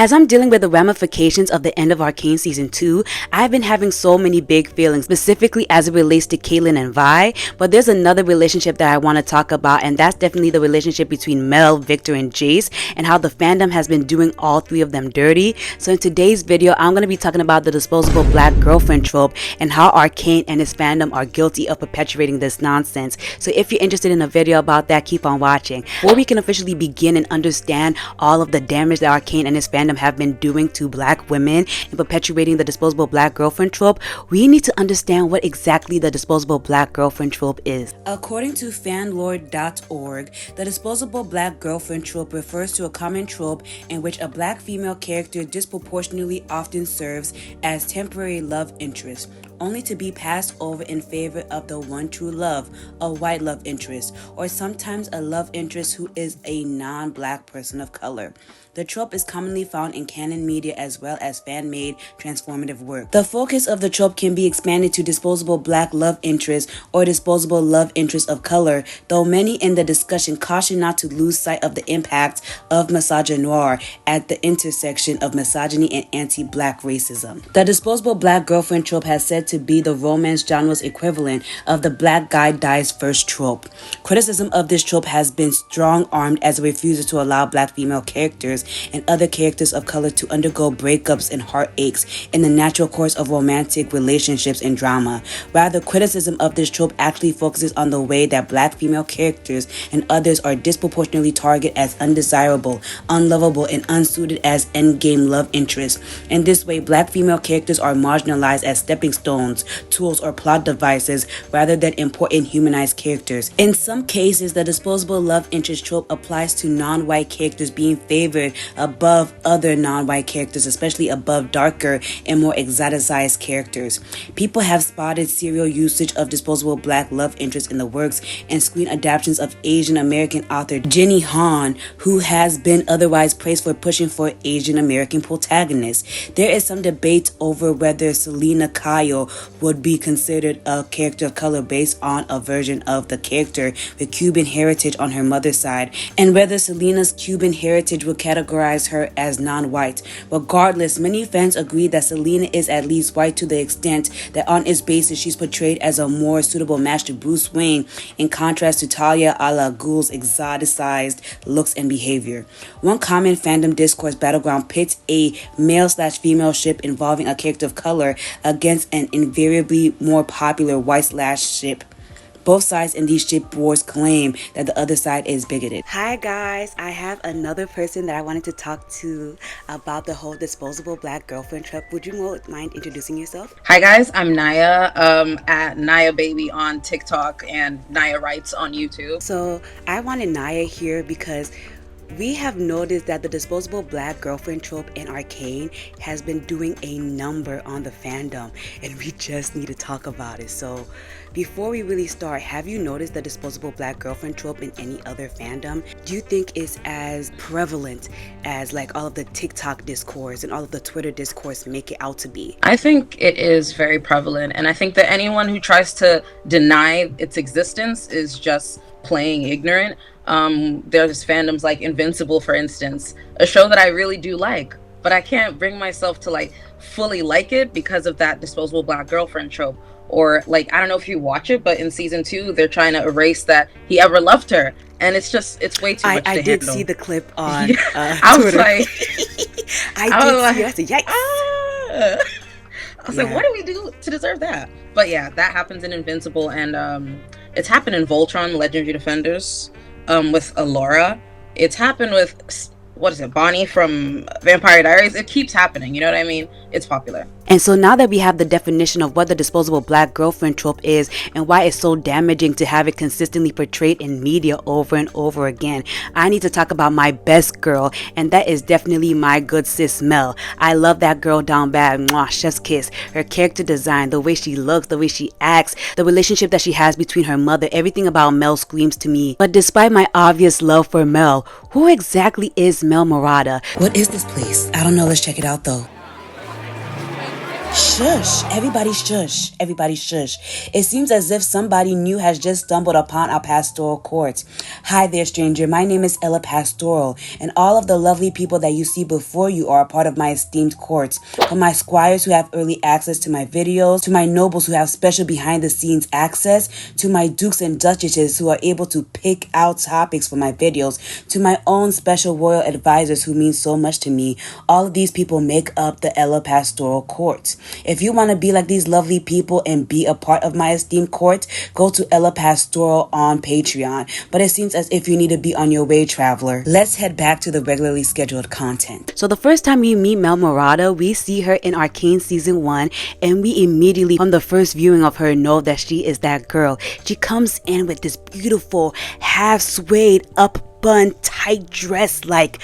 As I'm dealing with the ramifications of the end of Arcane Season 2, I've been having so many big feelings, specifically as it relates to Caitlyn and Vi, but there's another relationship that I want to talk about, and that's definitely the relationship between Mel, Viktor, and Jayce, and how the fandom has been doing all three of them dirty. So in today's video, I'm going to be talking about the disposable black girlfriend trope and how Arcane and his fandom are guilty of perpetuating this nonsense. So if you're interested in a video about that, keep on watching. Before we can officially begin and understand all of the damage that Arcane and his fandom have been doing to black women and perpetuating the disposable black girlfriend trope, we need to understand what exactly the disposable black girlfriend trope is. According to fanlore.org, the disposable black girlfriend trope refers to a common trope in which a black female character disproportionately often serves as temporary love interest, only to be passed over in favor of the one true love, a white love interest, or sometimes a love interest who is a non-black person of color. The trope is commonly found in canon media as well as fan-made transformative work. The focus of the trope can be expanded to disposable black love interest or disposable love interest of color, though many in the discussion caution not to lose sight of the impact of misogynoir at the intersection of misogyny and anti-black racism. The disposable black girlfriend trope has said to be the romance genre's equivalent of the black guy dies first trope. Criticism of this trope has been strong-armed as it refuses to allow black female characters and other characters of color to undergo breakups and heartaches in the natural course of romantic relationships and drama. Rather, criticism of this trope actually focuses on the way that black female characters and others are disproportionately targeted as undesirable, unlovable, and unsuited as endgame love interests. In this way, black female characters are marginalized as stepping stones, tools, or plot devices rather than important humanized characters. In some cases, the disposable love interest trope applies to non-white characters being favored above other non-white characters, especially above darker and more exoticized characters. People have spotted serial usage of disposable black love interest in the works and screen adaptations of Asian American author Jenny Han, who has been otherwise praised for pushing for Asian American protagonists. There is some debate over whether Selena Kyle would be considered a character of color based on a version of the character with Cuban heritage on her mother's side, and whether Selena's Cuban heritage would categorize her as non-white. Regardless, many fans agree that Selena is at least white to the extent that on its basis she's portrayed as a more suitable match to Bruce Wayne, in contrast to Talia al Ghul's exoticized looks and behavior. One common fandom discourse battleground pits a male/female ship involving a character of color against an invariably more popular white/ship. Both sides in these ship wars claim that the other side is bigoted. Hi guys, I have another person that I wanted to talk to about the whole disposable black girlfriend trope. Would you mind introducing yourself? Hi guys, I'm Naya at Naya Baby on TikTok and Naya Writes on YouTube. So I wanted Naya here because we have noticed that the disposable black girlfriend trope in Arcane has been doing a number on the fandom, and we just need to talk about it. So before we really start, have you noticed the disposable black girlfriend trope in any other fandom? Do you think it's as prevalent as like all of the TikTok discourse and all of the Twitter discourse make it out to be? I think it is very prevalent, and I think that anyone who tries to deny its existence is just playing ignorant. There's fandoms like Invincible, for instance, a show that I really do like, but I can't bring myself to like fully like it because of that disposable black girlfriend trope. Or like, I don't know if you watch it, but in season 2 they're trying to erase that he ever loved her, and it's way too much to handle. I did see the clip on I was Twitter. like I said, yikes. I was like, what do we do to deserve that? But yeah, that happens in Invincible, and it's happened in Voltron Legendary Defenders with Alora. It's happened with, what is it, Bonnie from Vampire Diaries. It keeps happening, you know what I mean? It's popular. And so now that we have the definition of what the disposable black girlfriend trope is and why it's so damaging to have it consistently portrayed in media over and over again, I need to talk about my best girl, and that is definitely my good sis Mel. I love that girl down bad. Mwah, chef's kiss. Her character design, the way she looks, the way she acts, the relationship that she has between her mother, everything about Mel screams to me. But despite my obvious love for Mel, who exactly is melerada? What is this place? I don't know. Let's check it out though. Shush. Everybody shush. Everybody shush. It seems as if somebody new has just stumbled upon our pastoral court. Hi there, stranger. My name is Ella Pastoral, and all of the lovely people that you see before you are a part of my esteemed court. From my squires who have early access to my videos, to my nobles who have special behind-the-scenes access, to my dukes and duchesses who are able to pick out topics for my videos, to my own special royal advisors who mean so much to me. All of these people make up the Ella Pastoral Court. If you want to be like these lovely people and be a part of my esteemed court, go to Ella Pastoral on Patreon. But it seems as if you need to be on your way, traveler. Let's head back to the regularly scheduled content. So the first time we meet Melerada, we see her in Arcane Season 1, and we immediately, from the first viewing of her, know that she is that girl. She comes in with this beautiful, half-suede, up-bun, tight dress, like...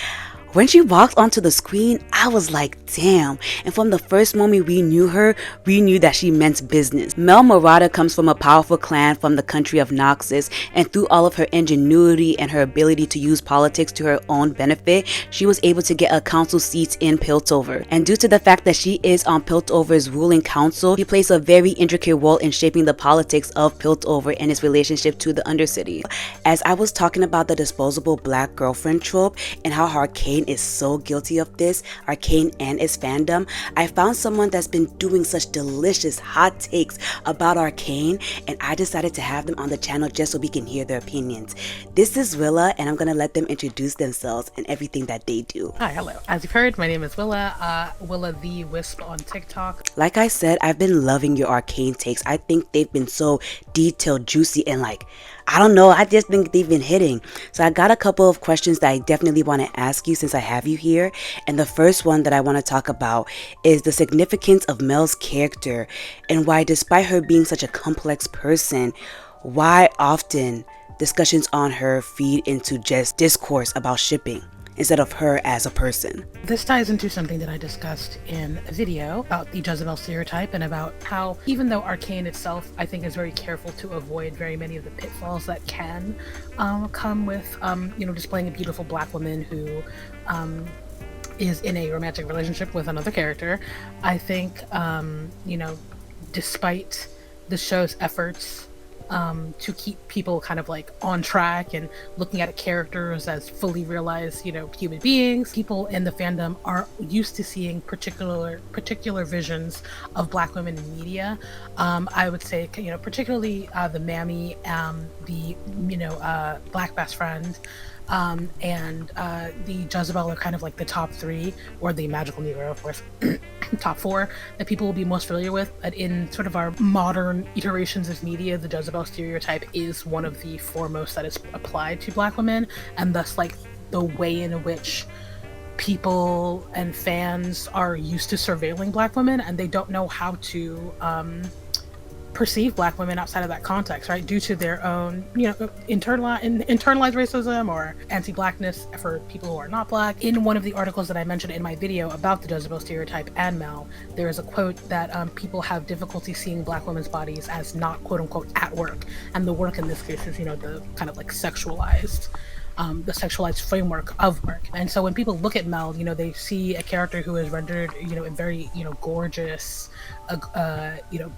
When she walked onto the screen, I was like, damn. And from the first moment we knew her, we knew that she meant business. Melerada comes from a powerful clan from the country of Noxus, and through all of her ingenuity and her ability to use politics to her own benefit, she was able to get a council seat in Piltover. And due to the fact that she is on Piltover's ruling council, she plays a very intricate role in shaping the politics of Piltover and its relationship to the Undercity. As I was talking about the disposable black girlfriend trope and how Arcane is so guilty of this, Arcane and its fandom, I found someone that's been doing such delicious hot takes about Arcane, and I decided to have them on the channel just so we can hear their opinions. This is Willa, and I'm gonna let them introduce themselves and everything that they do. Hi, hello. As you've heard, my name is Willa, Willa the Wisp on TikTok. Like I said, I've been loving your Arcane takes. I think they've been so detailed, juicy, and like, I don't know, I just think they've been hitting. So I got a couple of questions that I definitely want to ask you since I have you here. And the first one that I want to talk about is the significance of Mel's character and why, despite her being such a complex person, why often discussions on her feed into just discourse about shipping instead of her as a person. This ties into something that I discussed in a video about the Jezebel stereotype and about how, even though Arcane itself, I think, is very careful to avoid very many of the pitfalls that can come with, displaying a beautiful black woman who is in a romantic relationship with another character, I think, despite the show's efforts to keep people kind of like on track and looking at characters as fully realized, human beings. People in the fandom are used to seeing particular visions of black women in media. I would say, particularly the Mammy, the black best friend, and the Jezebel are kind of like the top three, or the magical Negro, of course, top four that people will be most familiar with. But in sort of our modern iterations of media, the Jezebel stereotype is one of the foremost that is applied to black women, and thus like the way in which people and fans are used to surveilling black women, and they don't know how to perceive black women outside of that context, right? Due to their own, internalized racism or anti-blackness for people who are not black. In one of the articles that I mentioned in my video about the Jezebel stereotype and Mel, there is a quote that people have difficulty seeing black women's bodies as not quote unquote at work, and the work in this case is, the kind of like sexualized. The sexualized framework of work. And so when people look at Mel, they see a character who is rendered, in very, gorgeous,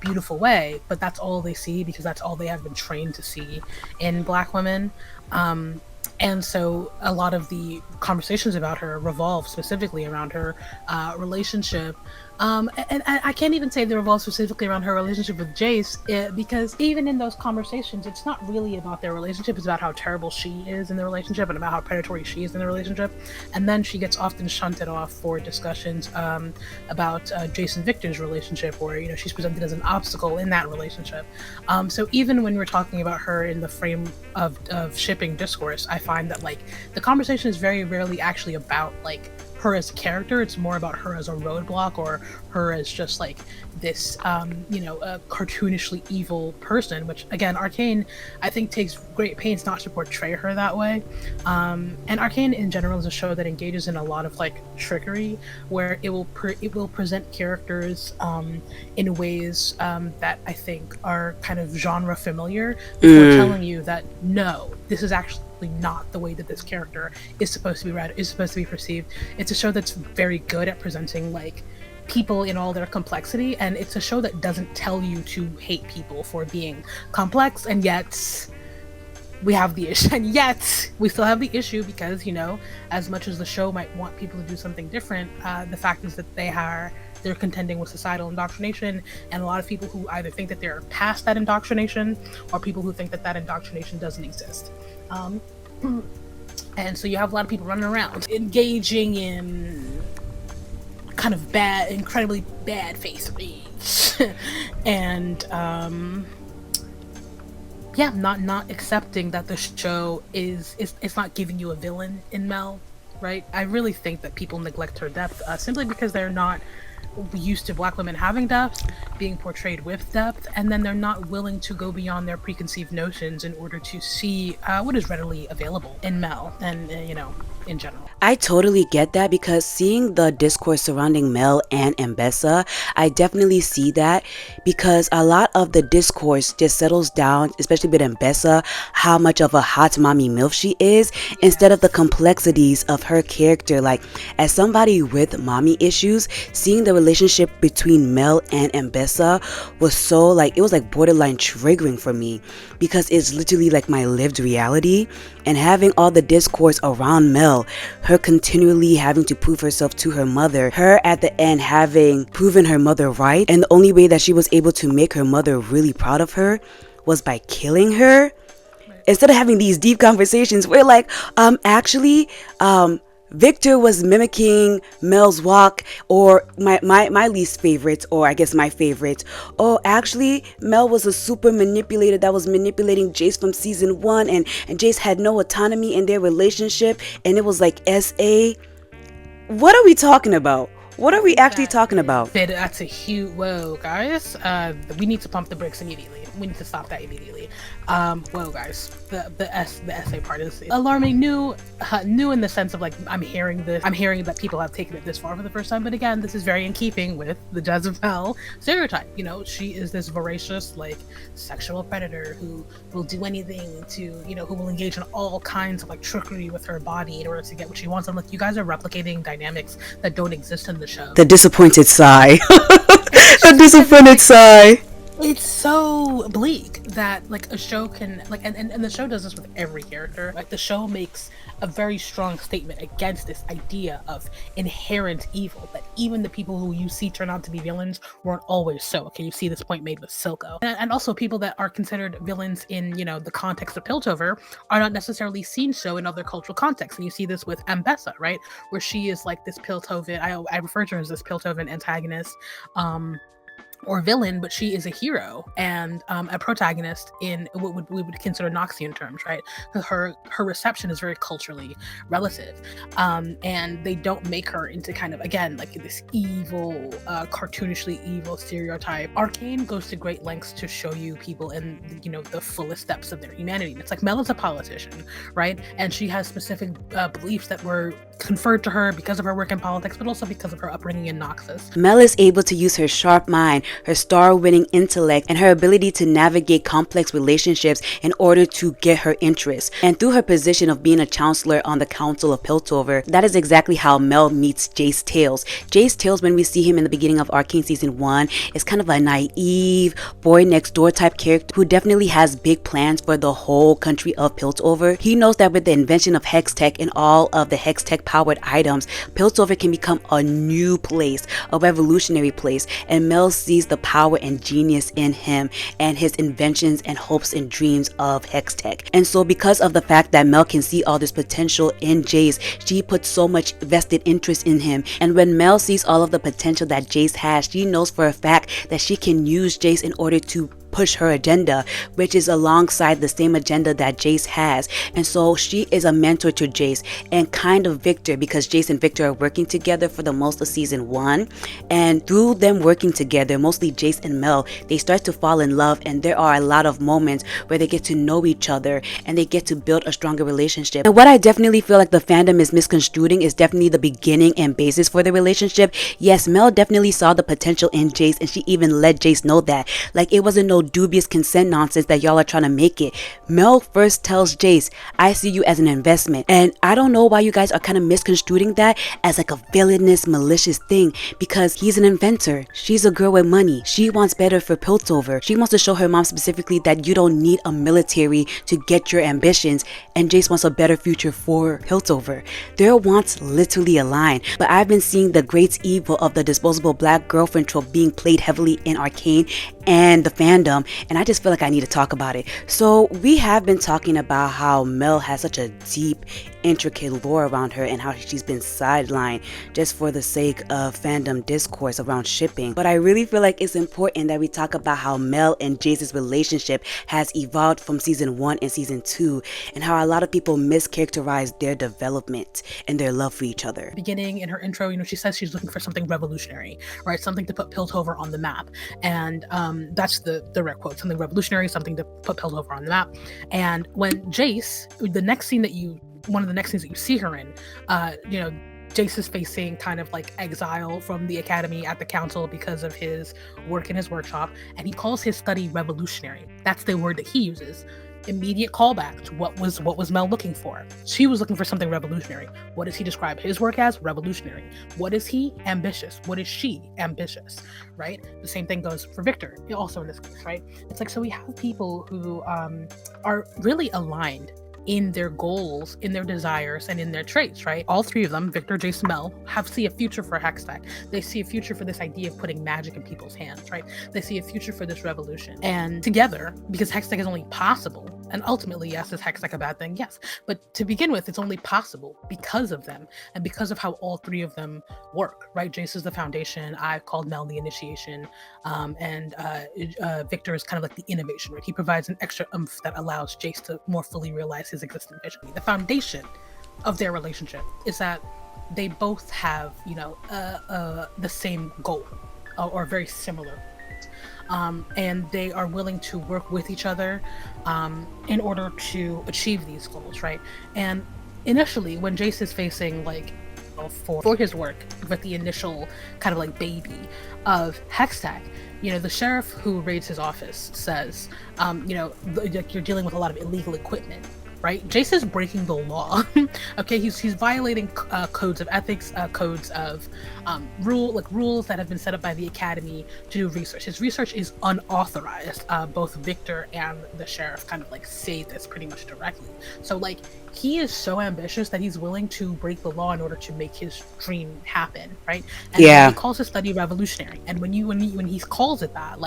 beautiful way, but that's all they see because that's all they have been trained to see in black women. And so a lot of the conversations about her revolve specifically around her relationship. And I can't even say they revolve specifically around her relationship with Jayce, because even in those conversations, it's not really about their relationship. It's about how terrible she is in the relationship and about how predatory she is in the relationship. And then she gets often shunted off for discussions about Jayce and Viktor's relationship, where, she's presented as an obstacle in that relationship. So even when we're talking about her in the frame of shipping discourse, I find that, like, the conversation is very rarely actually about, like, her as a character. It's more about her as a roadblock, or her as just like this a cartoonishly evil person, which again Arcane I think takes great pains not to portray her that way. And Arcane in general is a show that engages in a lot of like trickery, where it will present characters in ways that I think are kind of genre familiar before telling you that no, this is actually not the way that this character is supposed to be read, is supposed to be perceived. It's a show that's very good at presenting like people in all their complexity, and it's a show that doesn't tell you to hate people for being complex, and yet we have the issue, and yet we still have the issue because, you know, as much as the show might want people to do something different, the fact is that they're contending with societal indoctrination, and a lot of people who either think that they're past that indoctrination or people who think that that indoctrination doesn't exist. And so you have a lot of people running around engaging in kind of incredibly bad faith reads and not accepting that the show is it's not giving you a villain in Mel, right? I really think that people neglect her depth simply because they're not used to Black women having depth, being portrayed with depth, and then they're not willing to go beyond their preconceived notions in order to see what is readily available in Mel and in general. I totally get that, because seeing the discourse surrounding Mel and Mbessa, I definitely see that, because a lot of the discourse just settles down, especially with Mbessa, how much of a hot mommy MILF she is, instead of the complexities of her character. Like, as somebody with mommy issues, seeing the relationship between Mel and Mbessa was so, like, it was like borderline triggering for me, because it's literally like my lived reality. And having all the discourse around Mel, her continually having to prove herself to her mother, her at the end having proven her mother right, and the only way that she was able to make her mother really proud of her was by killing her. Instead of having these deep conversations where, like, Viktor was mimicking Mel's walk, or my least favorite, or I guess my favorite. Oh, actually, Mel was a super manipulator that was manipulating Jayce from season 1, and Jayce had no autonomy in their relationship, and it was like SA. What are we talking about? What are we actually talking about? That's a huge whoa, guys. We need to pump the brakes immediately. We need to stop that immediately. Whoa, guys. The essay part is alarming. New in the sense of, like, I'm hearing that people have taken it this far for the first time. But again, this is very in keeping with the Jezebel stereotype. You know, she is this voracious, like, sexual predator who will do anything to, who will engage in all kinds of, like, trickery with her body in order to get what she wants. I'm like, you guys are replicating dynamics that don't exist in the show. The disappointed sigh. A disappointed sigh. It's so bleak that, like, a show can, like, and the show does this with every character. Like, the show makes a very strong statement against this idea of inherent evil, that even the people who you see turn out to be villains weren't always so. Okay, you see this point made with Silco. And also people that are considered villains in, the context of Piltover are not necessarily seen so in other cultural contexts. And you see this with Mbessa, right? Where she is like this Piltovan, I refer to her as this Piltovan antagonist, or villain, but she is a hero and a protagonist in what we would consider Noxian terms, right? Her reception is very culturally relative, and they don't make her into kind of, again, like this evil, cartoonishly evil stereotype. Arcane goes to great lengths to show you people in the fullest depths of their humanity. It's like Mel is a politician, right? And she has specific beliefs that were conferred to her because of her work in politics, but also because of her upbringing in Noxus. Mel is able to use her sharp mind, her star-winning intellect, and her ability to navigate complex relationships in order to get her interests. And through her position of being a counselor on the Council of Piltover, that is exactly how Mel meets Jayce Tales. Jayce Tales, when we see him in the beginning of Arcane Season 1, is kind of a naive, boy-next-door type character who definitely has big plans for the whole country of Piltover. He knows that with the invention of Hex Tech and all of the Hex Tech powered items, Piltover can become a new place, a revolutionary place, and Mel sees the power and genius in him and his inventions and hopes and dreams of Hex Tech. And so because of the fact that Mel can see all this potential in Jayce, she puts so much vested interest in him. And when Mel sees all of the potential that Jayce has, she knows for a fact that she can use Jayce in order to push her agenda, which is alongside the same agenda that Jayce has. And so she is a mentor to Jayce and kind of Viktor, because Jayce and Viktor are working together for the most of season 1. And through them working together, mostly Jayce and Mel, they start to fall in love, and there are a lot of moments where they get to know each other and they get to build a stronger relationship. And what I definitely feel like the fandom is misconstruing is definitely the beginning and basis for the relationship. Yes, Mel definitely saw the potential in Jayce, and she even let Jayce know that. Like, it wasn't no no dubious consent nonsense that y'all are trying to make it. Mel first tells Jayce, I see you as an investment. And I don't know why you guys are kind of misconstruing that as like a villainous, malicious thing, because he's an inventor. She's a girl with money. She wants better for Piltover. She wants to show her mom specifically that you don't need a military to get your ambitions, and Jayce wants a better future for Piltover. Their wants literally align, but I've been seeing the great evil of the disposable black girlfriend trope being played heavily in Arcane and the fandom, and I just feel like I need to talk about it. So we have been talking about how Mel has such a deep, intricate lore around her and how she's been sidelined just for the sake of fandom discourse around shipping. But I really feel like it's important that we talk about how Mel and Jayce's relationship has evolved from season 1 and season 2, and how a lot of people mischaracterize their development and their love for each other. Beginning in her intro, she says she's looking for something revolutionary, right? Something to put Piltover on the map. And that's the direct quote, something revolutionary, something to put Piltover on the map. And when Jayce, one of the next things that you see her in, Jayce is facing kind of like exile from the academy at the council because of his work in his workshop, and he calls his study revolutionary. That's the word that he uses. Immediate callback to what was Mel looking for. She was looking for something revolutionary. What does he describe his work as? Revolutionary. What is he? Ambitious. What is she? Ambitious, right? The same thing goes for Viktor, also in this case, right? It's like, so we have people who are really aligned in their goals, in their desires, and in their traits, right? All three of them, Viktor, Jayce, and Mel, see a future for Hextech. They see a future for this idea of putting magic in people's hands, right? They see a future for this revolution. And together, because Hextech is only possible, and ultimately, yes, is Hextech a bad thing? Yes. But to begin with, it's only possible because of them, and because of how all three of them work, right? Jayce is the foundation, I've called Mel the initiation, and Viktor is kind of like the innovation, right? He provides an extra oomph that allows Jayce to more fully realize his existing vision. The foundation of their relationship is that they both have, the same goal, or very similar, and they are willing to work with each other in order to achieve these goals, right? And initially, when Jayce is facing for his work with the initial kind of like baby of Hextech, the sheriff who raids his office says, you're dealing with a lot of illegal equipment, right? Jayce is breaking the law. Okay, he's violating codes of ethics, codes of rules that have been set up by the academy to do research. His research is unauthorized. Both Viktor and the sheriff kind of like say this pretty much directly. So he is so ambitious that he's willing to break the law in order to make his dream happen, right? And he calls his study revolutionary. And when he calls it that,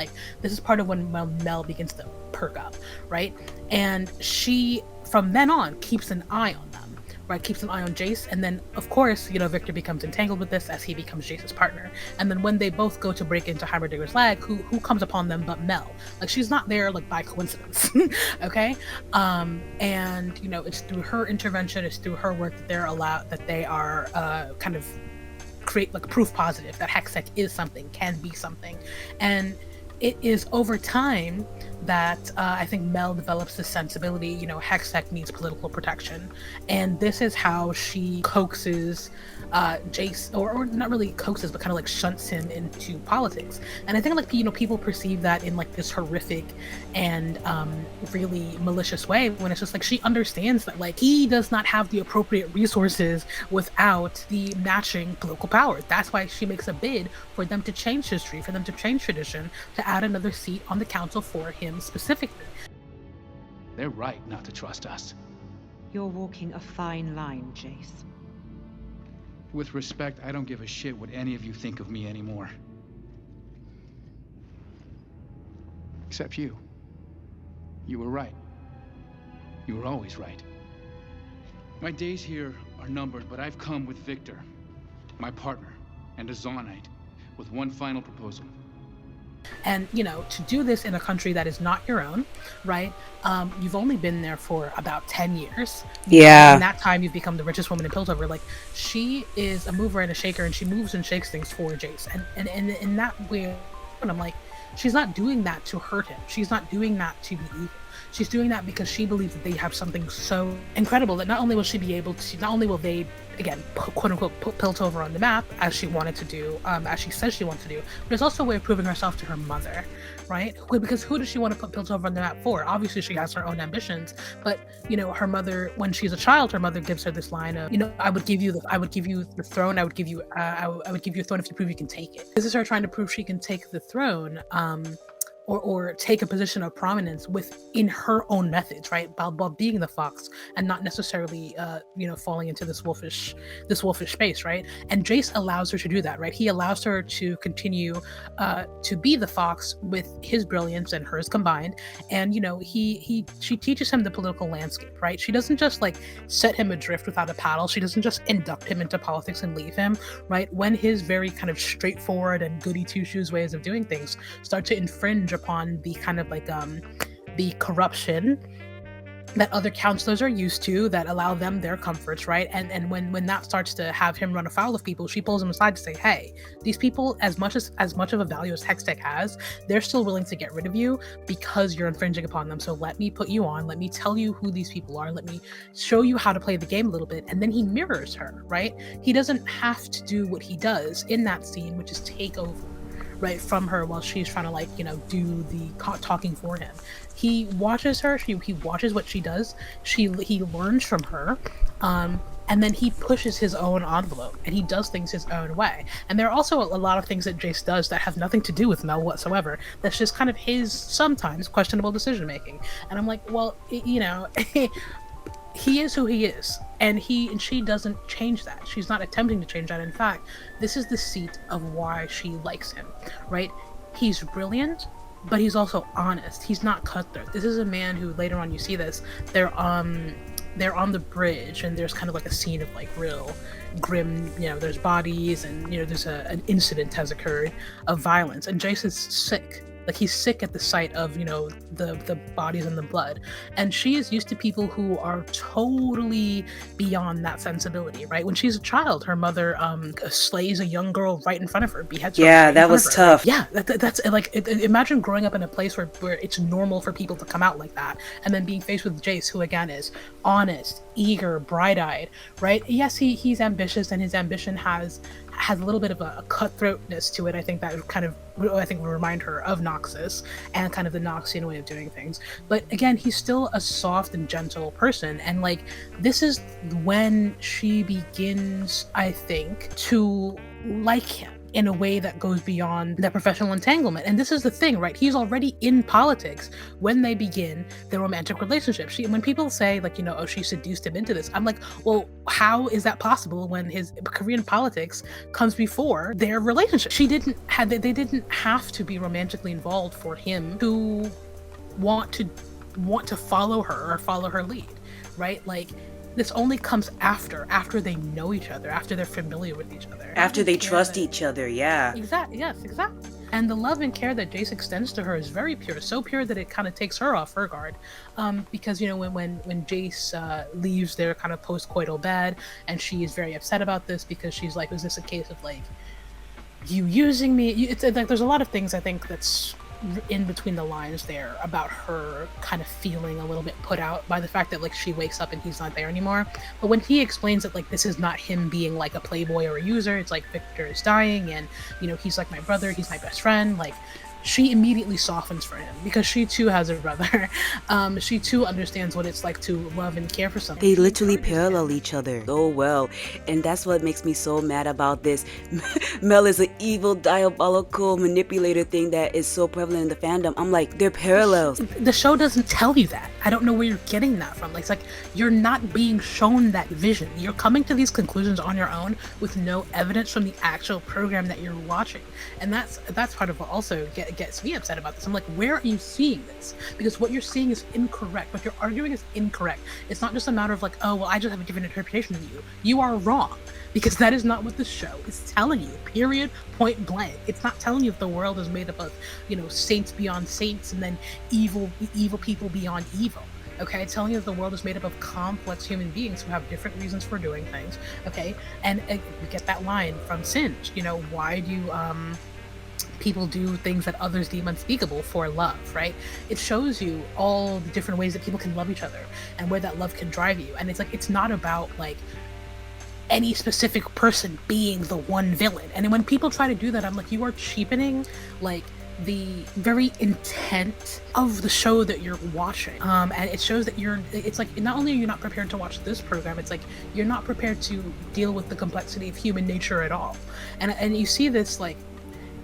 this is part of when Mel begins to perk up, right? And she, from then on, keeps an eye on them, right? Keeps an eye on Jayce, and then of course, Viktor becomes entangled with this as he becomes Jayce's partner. And then when they both go to break into Heimerdinger's lag, who comes upon them but Mel? She's not there by coincidence. Okay? And it's through her intervention, it's through her work that they are kind of create proof positive that Hextech is something, can be something. And it is over time that I think Mel develops this sensibility, Hextech needs political protection. And this is how she coaxes Jayce, or not really coaxes, but kind of shunts him into politics. And I think people perceive that in this horrific and really malicious way, when it's just she understands that he does not have the appropriate resources without the matching political power. That's why she makes a bid for them to change history, for them to change tradition, to add another seat on the council for him specifically. They're right not to trust us. You're walking a fine line, Jayce. With respect, I don't give a shit what any of you think of me anymore. Except you. You were right. You were always right. My days here are numbered, but I've come with Viktor, my partner, and a Zonite, with one final proposal. And, to do this in a country that is not your own, right? You've only been there for about 10 years. Yeah. In that time, you've become the richest woman in Piltover. She is a mover and a shaker, and she moves and shakes things for Jayce. And in that way, I'm she's not doing that to hurt him. She's not doing that to be evil. She's doing that because she believes that they have something so incredible that not only will they, again, quote unquote, put Piltover on the map as she wanted to do, as she says she wants to do, but it's also a way of proving herself to her mother, right? Because who does she want to put Piltover on the map for? Obviously, she has her own ambitions, but her mother, when she's a child, her mother gives her this line of, I would give you the throne. I would give you a throne if you prove you can take it. This is her trying to prove she can take the throne. Or take a position of prominence within her own methods, right? While being the fox and not necessarily, falling into this wolfish space, right? And Jayce allows her to do that, right? He allows her to continue to be the fox with his brilliance and hers combined. And she teaches him the political landscape, right? She doesn't just like set him adrift without a paddle. She doesn't just induct him into politics and leave him, right? When his very kind of straightforward and goody two shoes ways of doing things start to infringe upon the kind of like the corruption that other counselors are used to that allow them their comforts, right? And when that starts to have him run afoul of people, she pulls him aside to say, hey, these people, as much of a value as Hextech has, they're still willing to get rid of you because you're infringing upon them. So let me put you on, let me tell you who these people are, let me show you how to play the game a little bit. And then he mirrors her, right? He doesn't have to do what he does in that scene, which is take over, right, from her while she's trying to do the talking for him. He watches her, he watches what she does, he learns from her, and then he pushes his own envelope and he does things his own way. And there are also a lot of things that Jayce does that have nothing to do with Mel whatsoever. That's just kind of his sometimes questionable decision making. And I'm like, well, he is who he is, and she doesn't change that. She's not attempting to change that. In fact, this is the seat of why she likes him, right? He's brilliant, but he's also honest. He's not cutthroat. This is a man who, later on you see this, they're on the bridge and there's kind of like a scene of like real grim, there's bodies and there's an incident has occurred of violence, and Jayce is sick. Like, he's sick at the sight of, the bodies and the blood. And she is used to people who are totally beyond that sensibility, right? When she's a child, her mother slays a young girl right in front of her, beheads her. Yeah, that was tough. Yeah, that's like, imagine growing up in a place where it's normal for people to come out like that, and then being faced with Jayce, who again is honest, eager, bright-eyed, right? Yes, he's ambitious, and his ambition has a little bit of a cutthroatness to it. I think that will remind her of Noxus and kind of the Noxian way of doing things. But again, he's still a soft and gentle person, and like, this is when she begins, I think, to like him in a way that goes beyond that professional entanglement. And this is the thing, right? He's already in politics when they begin their romantic relationship. When people say like, oh, she seduced him into this, I'm like, well, how is that possible when his career in politics comes before their relationship? They didn't have to be romantically involved for him to want to follow her or follow her lead, right? Like, this only comes after they know each other, after they're familiar with each other. After they trust each other, yeah. Exactly, yes, exactly. And the love and care that Jayce extends to her is very pure, so pure that it kind of takes her off her guard. Because, when Jayce leaves their kind of post-coital bed, and she is very upset about this because she's like, is this a case of like, you using me? It's like, there's a lot of things I think that's in between the lines there about her kind of feeling a little bit put out by the fact that like she wakes up and he's not there anymore. But when he explains that like this is not him being like a playboy or a user, it's like Viktor is dying and he's like my brother, he's my best friend, like she immediately softens for him because she too has a brother. She too understands what it's like to love and care for someone. They literally parallel each other so well, and that's what makes me so mad about this. Mel is an evil, diabolical manipulator thing that is so prevalent in the fandom. I'm like, they're parallels. The show doesn't tell you that. I don't know where you're getting that from. Like, it's like you're not being shown that vision. You're coming to these conclusions on your own with no evidence from the actual program that you're watching, and that's part of what also gets me upset about this. I'm like, where are you seeing this? Because what you're seeing is incorrect. What you're arguing is incorrect. It's not just a matter of like, oh, well, I just have a different interpretation of you. You are wrong, because that is not what the show is telling you, period, point blank. It's not telling you if the world is made up of, saints beyond saints and then evil people beyond evil. Okay, it's telling you that the world is made up of complex human beings who have different reasons for doing things. Okay, and we get that line from Singe. Why do people do things that others deem unspeakable for love, right? It shows you all the different ways that people can love each other and where that love can drive you. And it's like, it's not about like any specific person being the one villain. And when people try to do that, I'm like, you are cheapening like the very intent of the show that you're watching. And it shows that it's like, not only are you not prepared to watch this program, it's like you're not prepared to deal with the complexity of human nature at all. And you see this like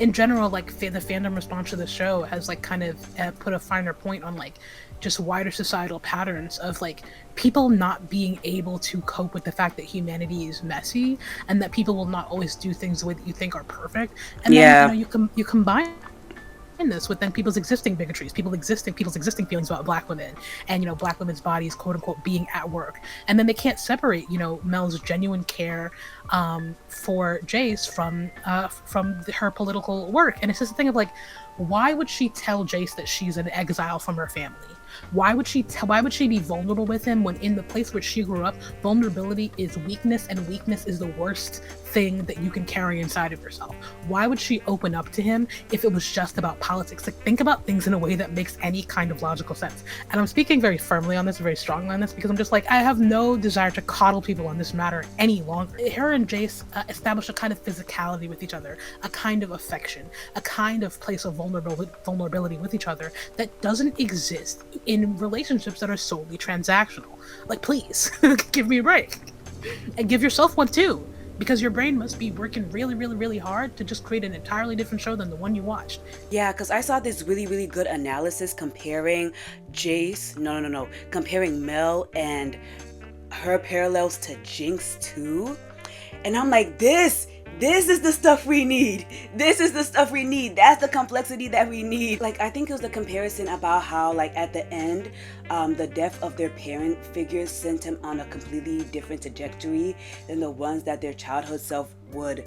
in general, like the fandom response to the show has like kind of put a finer point on like just wider societal patterns of like people not being able to cope with the fact that humanity is messy and that people will not always do things the way that you think are perfect. And then you combine this with then people's existing bigotries, people's existing feelings about Black women, and Black women's bodies, quote unquote, being at work, and then they can't separate Mel's genuine care for Jayce from her political work. And it's just a thing of like, why would she tell Jayce that she's an exile from her family? Why would she be vulnerable with him when in the place where she grew up, vulnerability is weakness, and weakness is the worst thing that you can carry inside of yourself? Why would she open up to him if it was just about politics? Like, think about things in a way that makes any kind of logical sense. And I'm speaking very firmly on this, very strongly on this, because I'm just like, I have no desire to coddle people on this matter any longer. Her and Jayce establish a kind of physicality with each other, a kind of affection, a kind of place of vulnerability with each other that doesn't exist in relationships that are solely transactional. Like, please, give me a break. And give yourself one too, because your brain must be working really, really, really hard to just create an entirely different show than the one you watched. Yeah, because I saw this really, really good analysis comparing comparing Mel and her parallels to Jinx too. And I'm like, this is the stuff we need. This is the stuff we need. That's the complexity that we need. Like, I think it was the comparison about how, like, at the end, the death of their parent figures sent him on a completely different trajectory than the ones that their childhood self would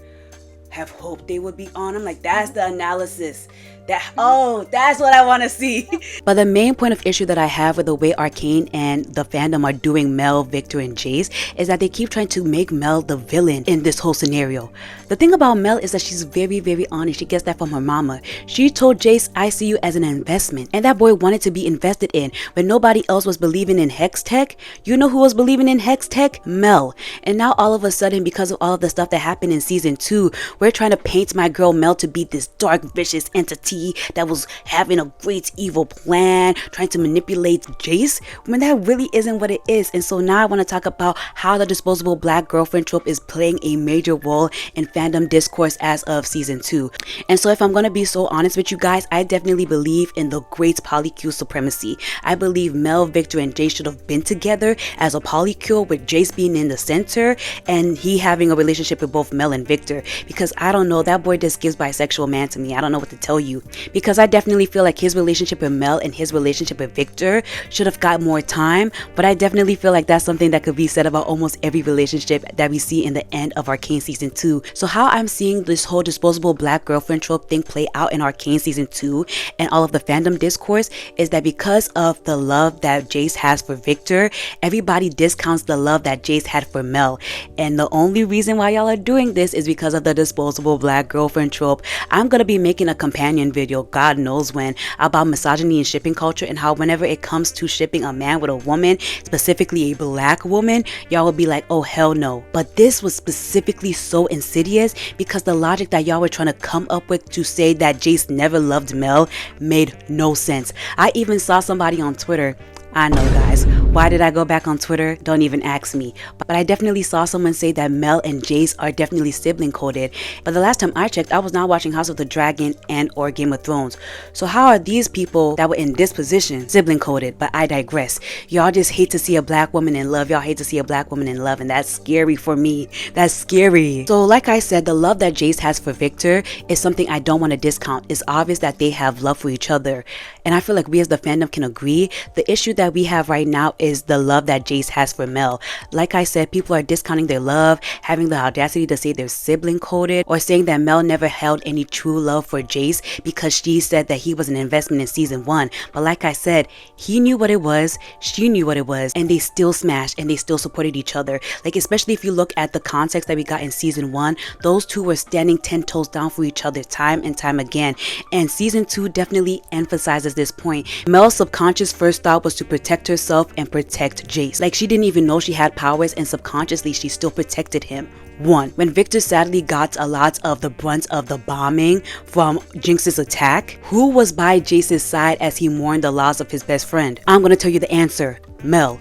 have hoped they would be on. I'm like, that's the analysis. That's what I want to see. But the main point of issue that I have with the way Arcane and the fandom are doing Mel, Viktor, and Jayce is that they keep trying to make Mel the villain in this whole scenario. The thing about Mel is that she's very, very honest. She gets that from her mama. She told Jayce, I see you as an investment. And that boy wanted to be invested in, but nobody else was believing in Hex Tech. You know who was believing in Hex Tech? Mel. And now all of a sudden, because of all of the stuff that happened in season 2, we're trying to paint my girl Mel to be this dark, vicious entity that was having a great evil plan, trying to manipulate Jayce, when that really isn't what it is. And so now I want to talk about how the disposable black girlfriend trope is playing a major role in fandom discourse as of season 2. And so if I'm going to be so honest with you guys, I definitely believe in the great polycule supremacy. I believe Mel, Viktor, and Jayce should have been together as a polycule, with Jayce being in the center and he having a relationship with both Mel and Viktor, because I don't know, that boy just gives bisexual man to me. I don't know what to tell you, because I definitely feel like his relationship with Mel and his relationship with Viktor should have got more time. But I definitely feel like that's something that could be said about almost every relationship that we see in the end of Arcane season 2. So how I'm seeing this whole disposable black girlfriend trope thing play out in Arcane season 2 and all of the fandom discourse is that because of the love that Jayce has for Viktor, everybody discounts the love that Jayce had for Mel. And the only reason why y'all are doing this is because of the disposable black girlfriend trope. I'm gonna be making a companion video, God knows when, about misogyny and shipping culture, and how whenever it comes to shipping a man with a woman, specifically a black woman, y'all will be like, oh hell no. But this was specifically so insidious because the logic that y'all were trying to come up with to say that Jayce never loved Mel made no sense. I even saw somebody on Twitter, I know guys, why did I go back on Twitter? Don't even ask me. But I definitely saw someone say that Mel and Jayce are definitely sibling coded. But the last time I checked, I was not watching House of the Dragon and or Game of Thrones. So how are these people that were in this position sibling coded? But I digress. Y'all just hate to see a black woman in love. Y'all hate to see a black woman in love, and that's scary for me. That's scary. So like I said, the love that Jayce has for Viktor is something I don't want to discount. It's obvious that they have love for each other. And I feel like we as the fandom can agree. The issue that we have right now is the love that Jayce has for Mel. Like I said, people are discounting their love, having the audacity to say they're sibling coded, or saying that Mel never held any true love for Jayce because she said that he was an investment in season 1. But like I said, he knew what it was, she knew what it was, and they still smashed and they still supported each other. Like, especially if you look at the context that we got in season 1, those two were standing 10 toes down for each other time and time again. And season 2 definitely emphasizes this point. Mel's subconscious first thought was to protect herself and protect Jayce. Like, she didn't even know she had powers, and subconsciously she still protected him. 1. When Viktor sadly got a lot of the brunt of the bombing from Jinx's attack, who was by Jayce's side as he mourned the loss of his best friend? I'm gonna tell you the answer. Mel.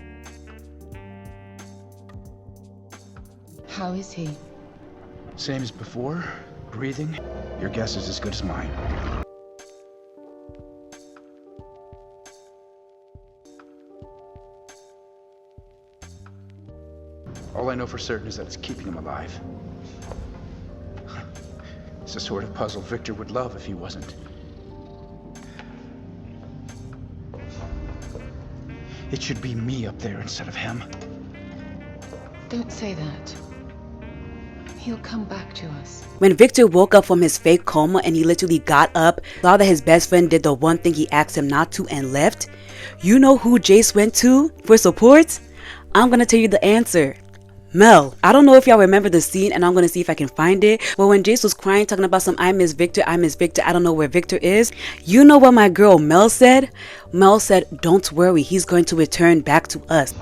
How is he? Same as before. Breathing. Your guess is as good as mine. All I know for certain is that it's keeping him alive. It's the sort of puzzle Viktor would love if he wasn't. It should be me up there instead of him. Don't say that. He'll come back to us. When Viktor woke up from his fake coma and he literally got up, saw that his best friend did the one thing he asked him not to and left, you know who Jayce went to for support? I'm gonna tell you the answer. Mel. I don't know if y'all remember the scene, and I'm gonna see if I can find it, but when Jayce was crying talking about some I miss Viktor, I don't know where Viktor is, you know what my girl Mel said? Mel said, don't worry, he's going to return back to us.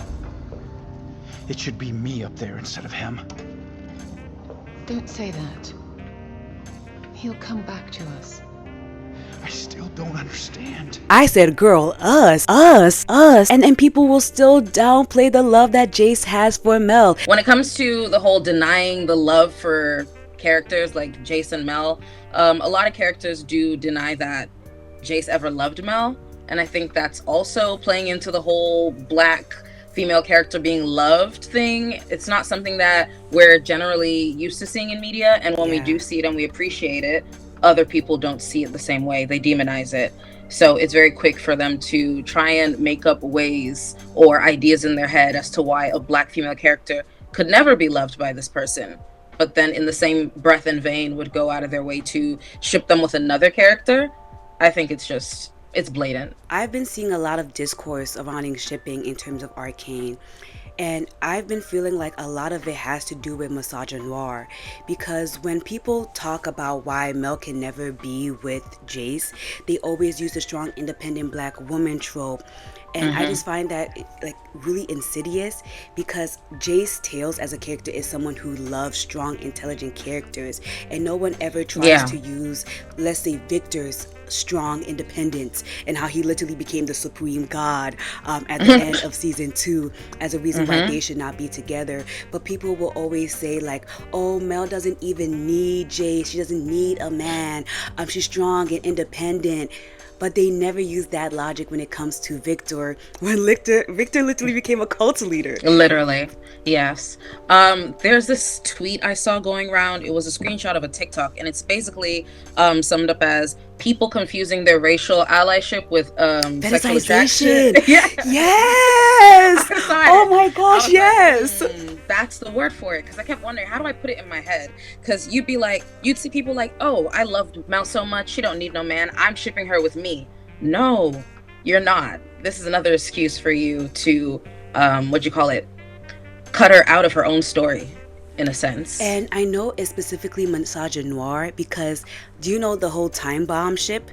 It should be me up there instead of him. Don't say that. He'll come back to us. I still don't understand. I said, girl, us, and then people will still downplay the love that Jayce has for Mel. When it comes to the whole denying the love for characters like Jayce and Mel, a lot of characters do deny that Jayce ever loved Mel, and I think that's also playing into the whole black female character being loved thing. It's not something that we're generally used to seeing in media, and when we do see it and we appreciate it, other people don't see it the same way. They demonize it. So it's very quick for them to try and make up ways or ideas in their head as to why a black female character could never be loved by this person, but then in the same breath and vein would go out of their way to ship them with another character. I think it's blatant. I've been seeing a lot of discourse surrounding shipping in terms of Arcane, and I've been feeling like a lot of it has to do with misogyny, because when people talk about why Mel can never be with Jayce, they always use the strong independent black woman trope. And I just find that like really insidious, because Jayce Tales as a character is someone who loves strong, intelligent characters, and no one ever tries to use, let's say, Viktor's strong independence and how he literally became the supreme god at the end of season 2 as a reason why they should not be together. But people will always say like, oh, Mel doesn't even need Jayce, she doesn't need a man, she's strong and independent. But they never use that logic when it comes to Viktor, when Viktor literally became a cult leader. Literally, yes. There's this tweet I saw going around. It was a screenshot of a TikTok, and it's basically summed up as people confusing their racial allyship with sexual attraction. Yes! Oh my gosh, yes! That's the word for it, because I kept wondering, how do I put it in my head? Because you'd see people like, oh, I loved Mel so much, she don't need no man, I'm shipping her with me. No, you're not. This is another excuse for you to, cut her out of her own story, in a sense. And I know it's specifically misogyny because do you know the whole Time Bomb ship?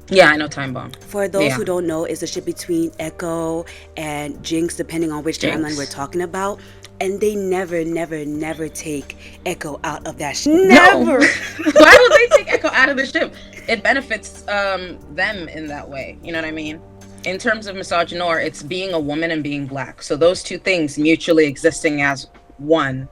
Yeah, I know Time Bomb. For those who don't know, it's a ship between Echo and Jinx, depending on which timeline we're talking about. And they never take Echo out of that ship. Never! No. Why would they take Echo out of the ship? It benefits them in that way. You know what I mean? In terms of misogyny, it's being a woman and being black. So those two things mutually existing as one,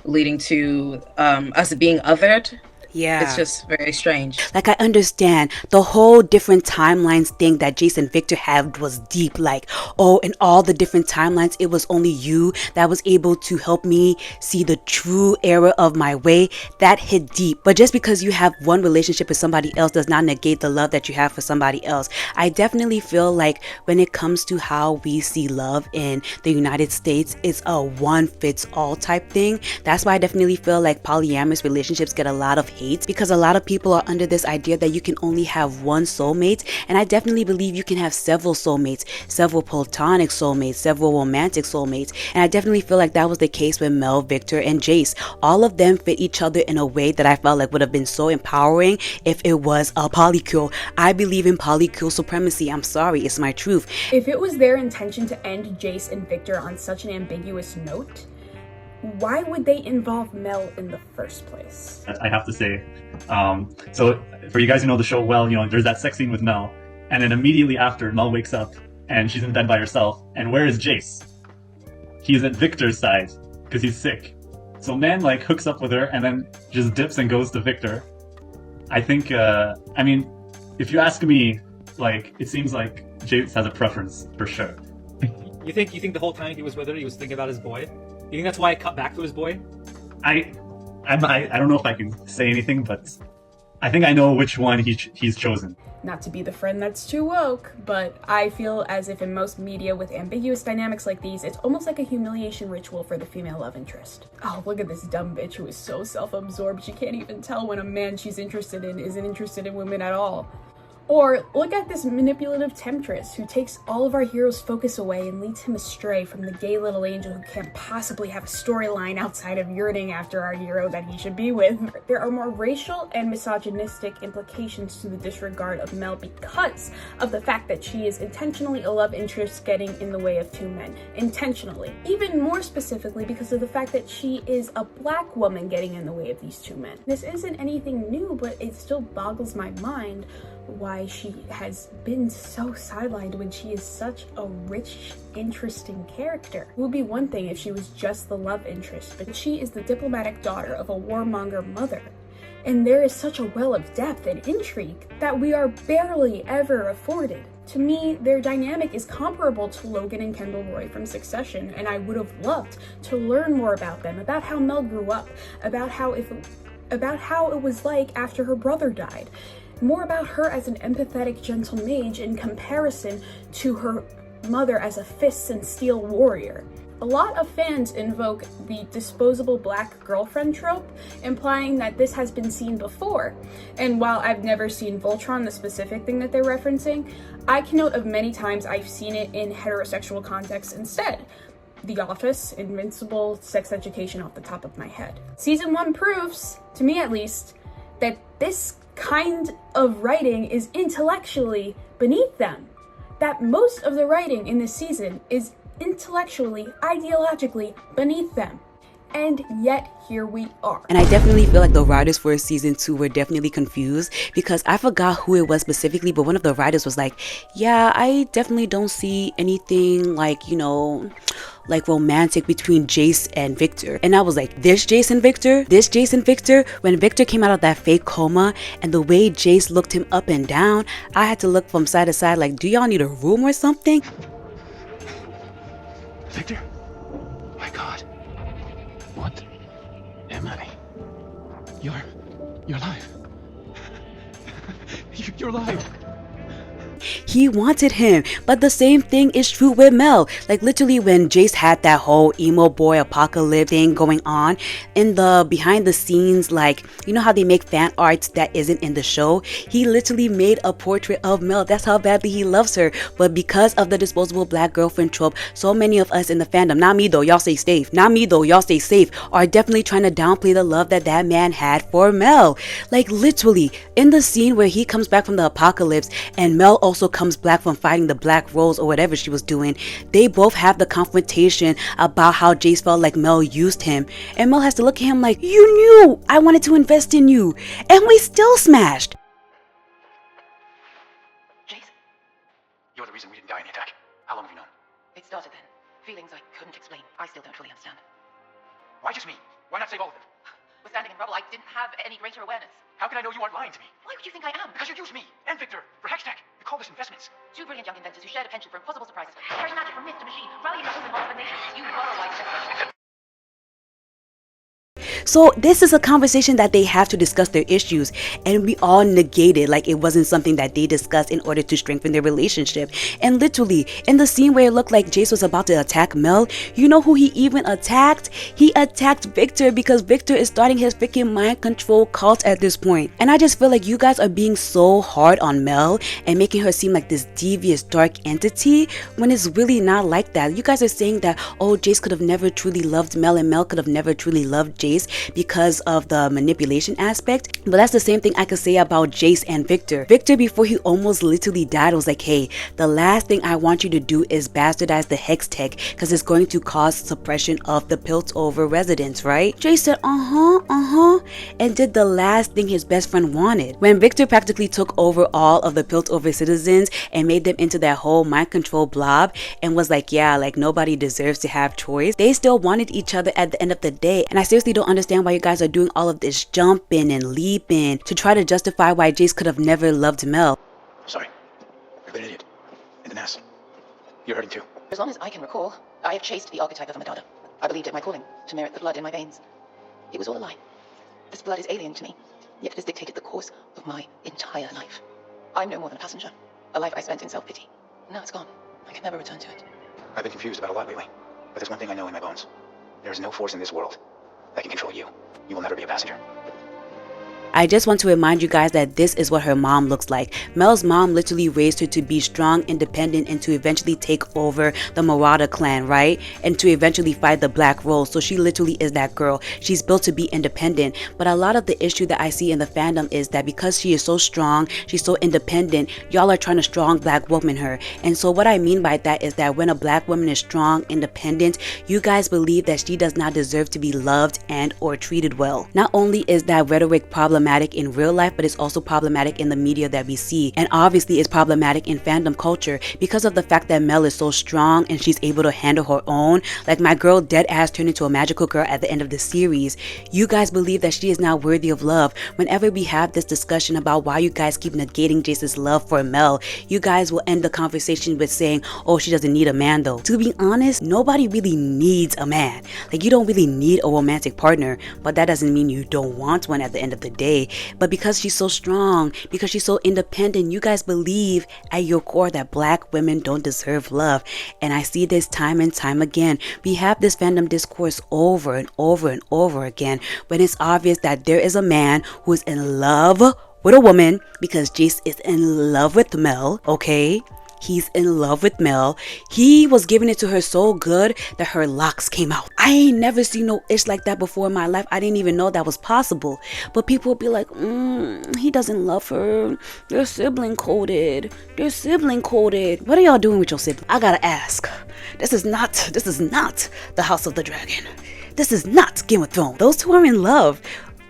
leading to us being othered It's Yeah. just very strange. Like, I understand the whole different timelines thing that Jayce and Viktor had was deep. Like, oh, in all the different timelines, it was only you that was able to help me see the true era of my way. That hit deep. But just because you have one relationship with somebody else does not negate the love that you have for somebody else. I definitely feel like when it comes to how we see love in the United States, it's a one fits all type thing. That's why I definitely feel like polyamorous relationships get a lot of hate, because a lot of people are under this idea that you can only have one soulmate, and I definitely believe you can have several soulmates, several platonic soulmates, several romantic soulmates, and I definitely feel like that was the case with Mel, Viktor, and Jayce. All of them fit each other in a way that I felt like would have been so empowering if it was a polycule. I believe in polycule supremacy. I'm sorry, it's my truth. If it was their intention to end Jayce and Viktor on such an ambiguous note, why would they involve Mel in the first place? I have to say. So for you guys who know the show well, there's that sex scene with Mel, and then immediately after, Mel wakes up and she's in bed by herself. And where is Jayce? He's at Viktor's side because he's sick. So man hooks up with her and then just dips and goes to Viktor. I think, if you ask me, it seems like Jayce has a preference for sure. You think the whole time he was with her, he was thinking about his boy? You think that's why I cut back to his boy? I don't know if I can say anything, but I think I know which one he's chosen. Not to be the friend that's too woke, but I feel as if in most media with ambiguous dynamics like these, it's almost like a humiliation ritual for the female love interest. Oh, look at this dumb bitch who is so self-absorbed she can't even tell when a man she's interested in isn't interested in women at all. Or look at this manipulative temptress who takes all of our hero's focus away and leads him astray from the gay little angel who can't possibly have a storyline outside of yearning after our hero that he should be with. There are more racial and misogynistic implications to the disregard of Mel because of the fact that she is intentionally a love interest getting in the way of two men. Intentionally. Even more specifically because of the fact that she is a black woman getting in the way of these two men. This isn't anything new, but it still boggles my mind why she has been so sidelined when she is such a rich, interesting character. It would be one thing if she was just the love interest, but she is the diplomatic daughter of a warmonger mother. And there is such a well of depth and intrigue that we are barely ever afforded. To me, their dynamic is comparable to Logan and Kendall Roy from Succession, and I would have loved to learn more about them, about how Mel grew up, about how it was like after her brother died. More about her as an empathetic gentle mage in comparison to her mother as a fists and steel warrior. A lot of fans invoke the disposable black girlfriend trope, implying that this has been seen before. And while I've never seen Voltron, the specific thing that they're referencing, I can note of many times I've seen it in heterosexual contexts instead. The Office, Invincible, Sex Education off the top of my head. Season 1 proves, to me at least, that this kind of writing is intellectually beneath them. That most of the writing in this season is intellectually, ideologically beneath them. And yet, here we are. And I definitely feel like the writers for season 2 were definitely confused, because I forgot who it was specifically, but one of the writers was like, yeah, I definitely don't see anything like romantic between Jayce and Viktor. And I was like, this Jayce and Viktor? This Jayce and Viktor? When Viktor came out of that fake coma and the way Jayce looked him up and down, I had to look from side to side like, do y'all need a room or something? Viktor? My God. What am I? You're alive. You're alive. He wanted him, but the same thing is true with Mel. Like literally when Jayce had that whole emo boy apocalypse thing going on in the behind the scenes, like you know how they make fan arts that isn't in the show, he literally made a portrait of Mel. That's how badly he loves her. But because of the disposable black girlfriend trope, so many of us in the fandom, not me though, y'all stay safe, not me though, y'all stay safe, are definitely trying to downplay the love that that man had for Mel. Like literally in the scene where he comes back from the apocalypse and Mel also comes back from fighting the Black Rose or whatever she was doing, they both have the confrontation about how Jayce felt like Mel used him, and Mel has to look at him like, you knew I wanted to invest in you and we still smashed. Jayce? You're the reason we didn't die in the attack. How long have you known? It started then. Feelings I couldn't explain. I still don't fully understand. Why just me? Why not save all of them? was standing in rubble, I didn't have any greater awareness. How can I know you aren't lying to me? Why would you think I am? Because you use me and Viktor for hex tech. You call this investments. Two brilliant young inventors who shared a penchant for impossible surprises, carrying magic from myth to machine, rallying the human multiple nations. You were a wise testament. So this is a conversation that they have to discuss their issues, and we all negate it like it wasn't something that they discussed in order to strengthen their relationship. And literally, in the scene where it looked like Jayce was about to attack Mel, you know who he even attacked? He attacked Viktor, because Viktor is starting his freaking mind control cult at this point. And I just feel like you guys are being so hard on Mel and making her seem like this devious dark entity when it's really not like that. You guys are saying that, oh, Jayce could have never truly loved Mel and Mel could have never truly loved Jayce because of the manipulation aspect. But that's the same thing I could say about Jayce and Viktor. Viktor, before he almost literally died, was like, hey, the last thing I want you to do is bastardize the hex tech because it's going to cause suppression of the Piltover residents, right? Jayce said, and did the last thing his best friend wanted. When Viktor practically took over all of the Piltover citizens and made them into that whole mind control blob and was like, yeah, like nobody deserves to have choice, they still wanted each other at the end of the day. And I seriously don't understand why you guys are doing all of this jumping and leaping to try to justify why Jayce could have never loved Mel. Sorry. I've been an idiot. And an ass. You're hurting too. As long as I can recall, I have chased the archetype of a melerada. I believed it my calling, to merit the blood in my veins. It was all a lie. This blood is alien to me, yet it has dictated the course of my entire life. I'm no more than a passenger, a life I spent in self-pity. Now it's gone. I can never return to it. I've been confused about a lot lately. But there's one thing I know in my bones. There is no force in this world that can control you. You will never be a passenger. I just want to remind you guys that this is what her mom looks like. Mel's mom literally raised her to be strong, independent, and to eventually take over the Marauder clan, right? And to eventually fight the Black Rose. So she literally is that girl. She's built to be independent. But a lot of the issue that I see in the fandom is that because she is so strong, she's so independent, y'all are trying to strong Black woman her. And so what I mean by that is that when a Black woman is strong, independent, you guys believe that she does not deserve to be loved and or treated well. Not only is that rhetoric problematic in real life, but it's also problematic in the media that we see, and obviously it's problematic in fandom culture because of the fact that Mel is so strong and she's able to handle her own. Like my girl dead ass turned into a magical girl at the end of the series. You guys believe that she is not worthy of love. Whenever we have this discussion about why you guys keep negating Jayce's love for Mel, you guys will end the conversation with saying, oh, she doesn't need a man though. To be honest, nobody really needs a man. Like, you don't really need a romantic partner, but that doesn't mean you don't want one at the end of the day. But because she's so strong, because she's so independent, you guys believe at your core that Black women don't deserve love. And I see this time and time again. We have this fandom discourse over and over and over again when it's obvious that there is a man who is in love with a woman because Jayce is in love with Mel, okay? He's in love with Mel. He was giving it to her so good that her locks came out. I ain't never seen no ish like that before in my life. I didn't even know that was possible. But people would be like, he doesn't love her. They're sibling coded. They're sibling coded. What are y'all doing with your sibling? I gotta ask. This is not the House of the Dragon. This is not Game of Thrones. Those two are in love.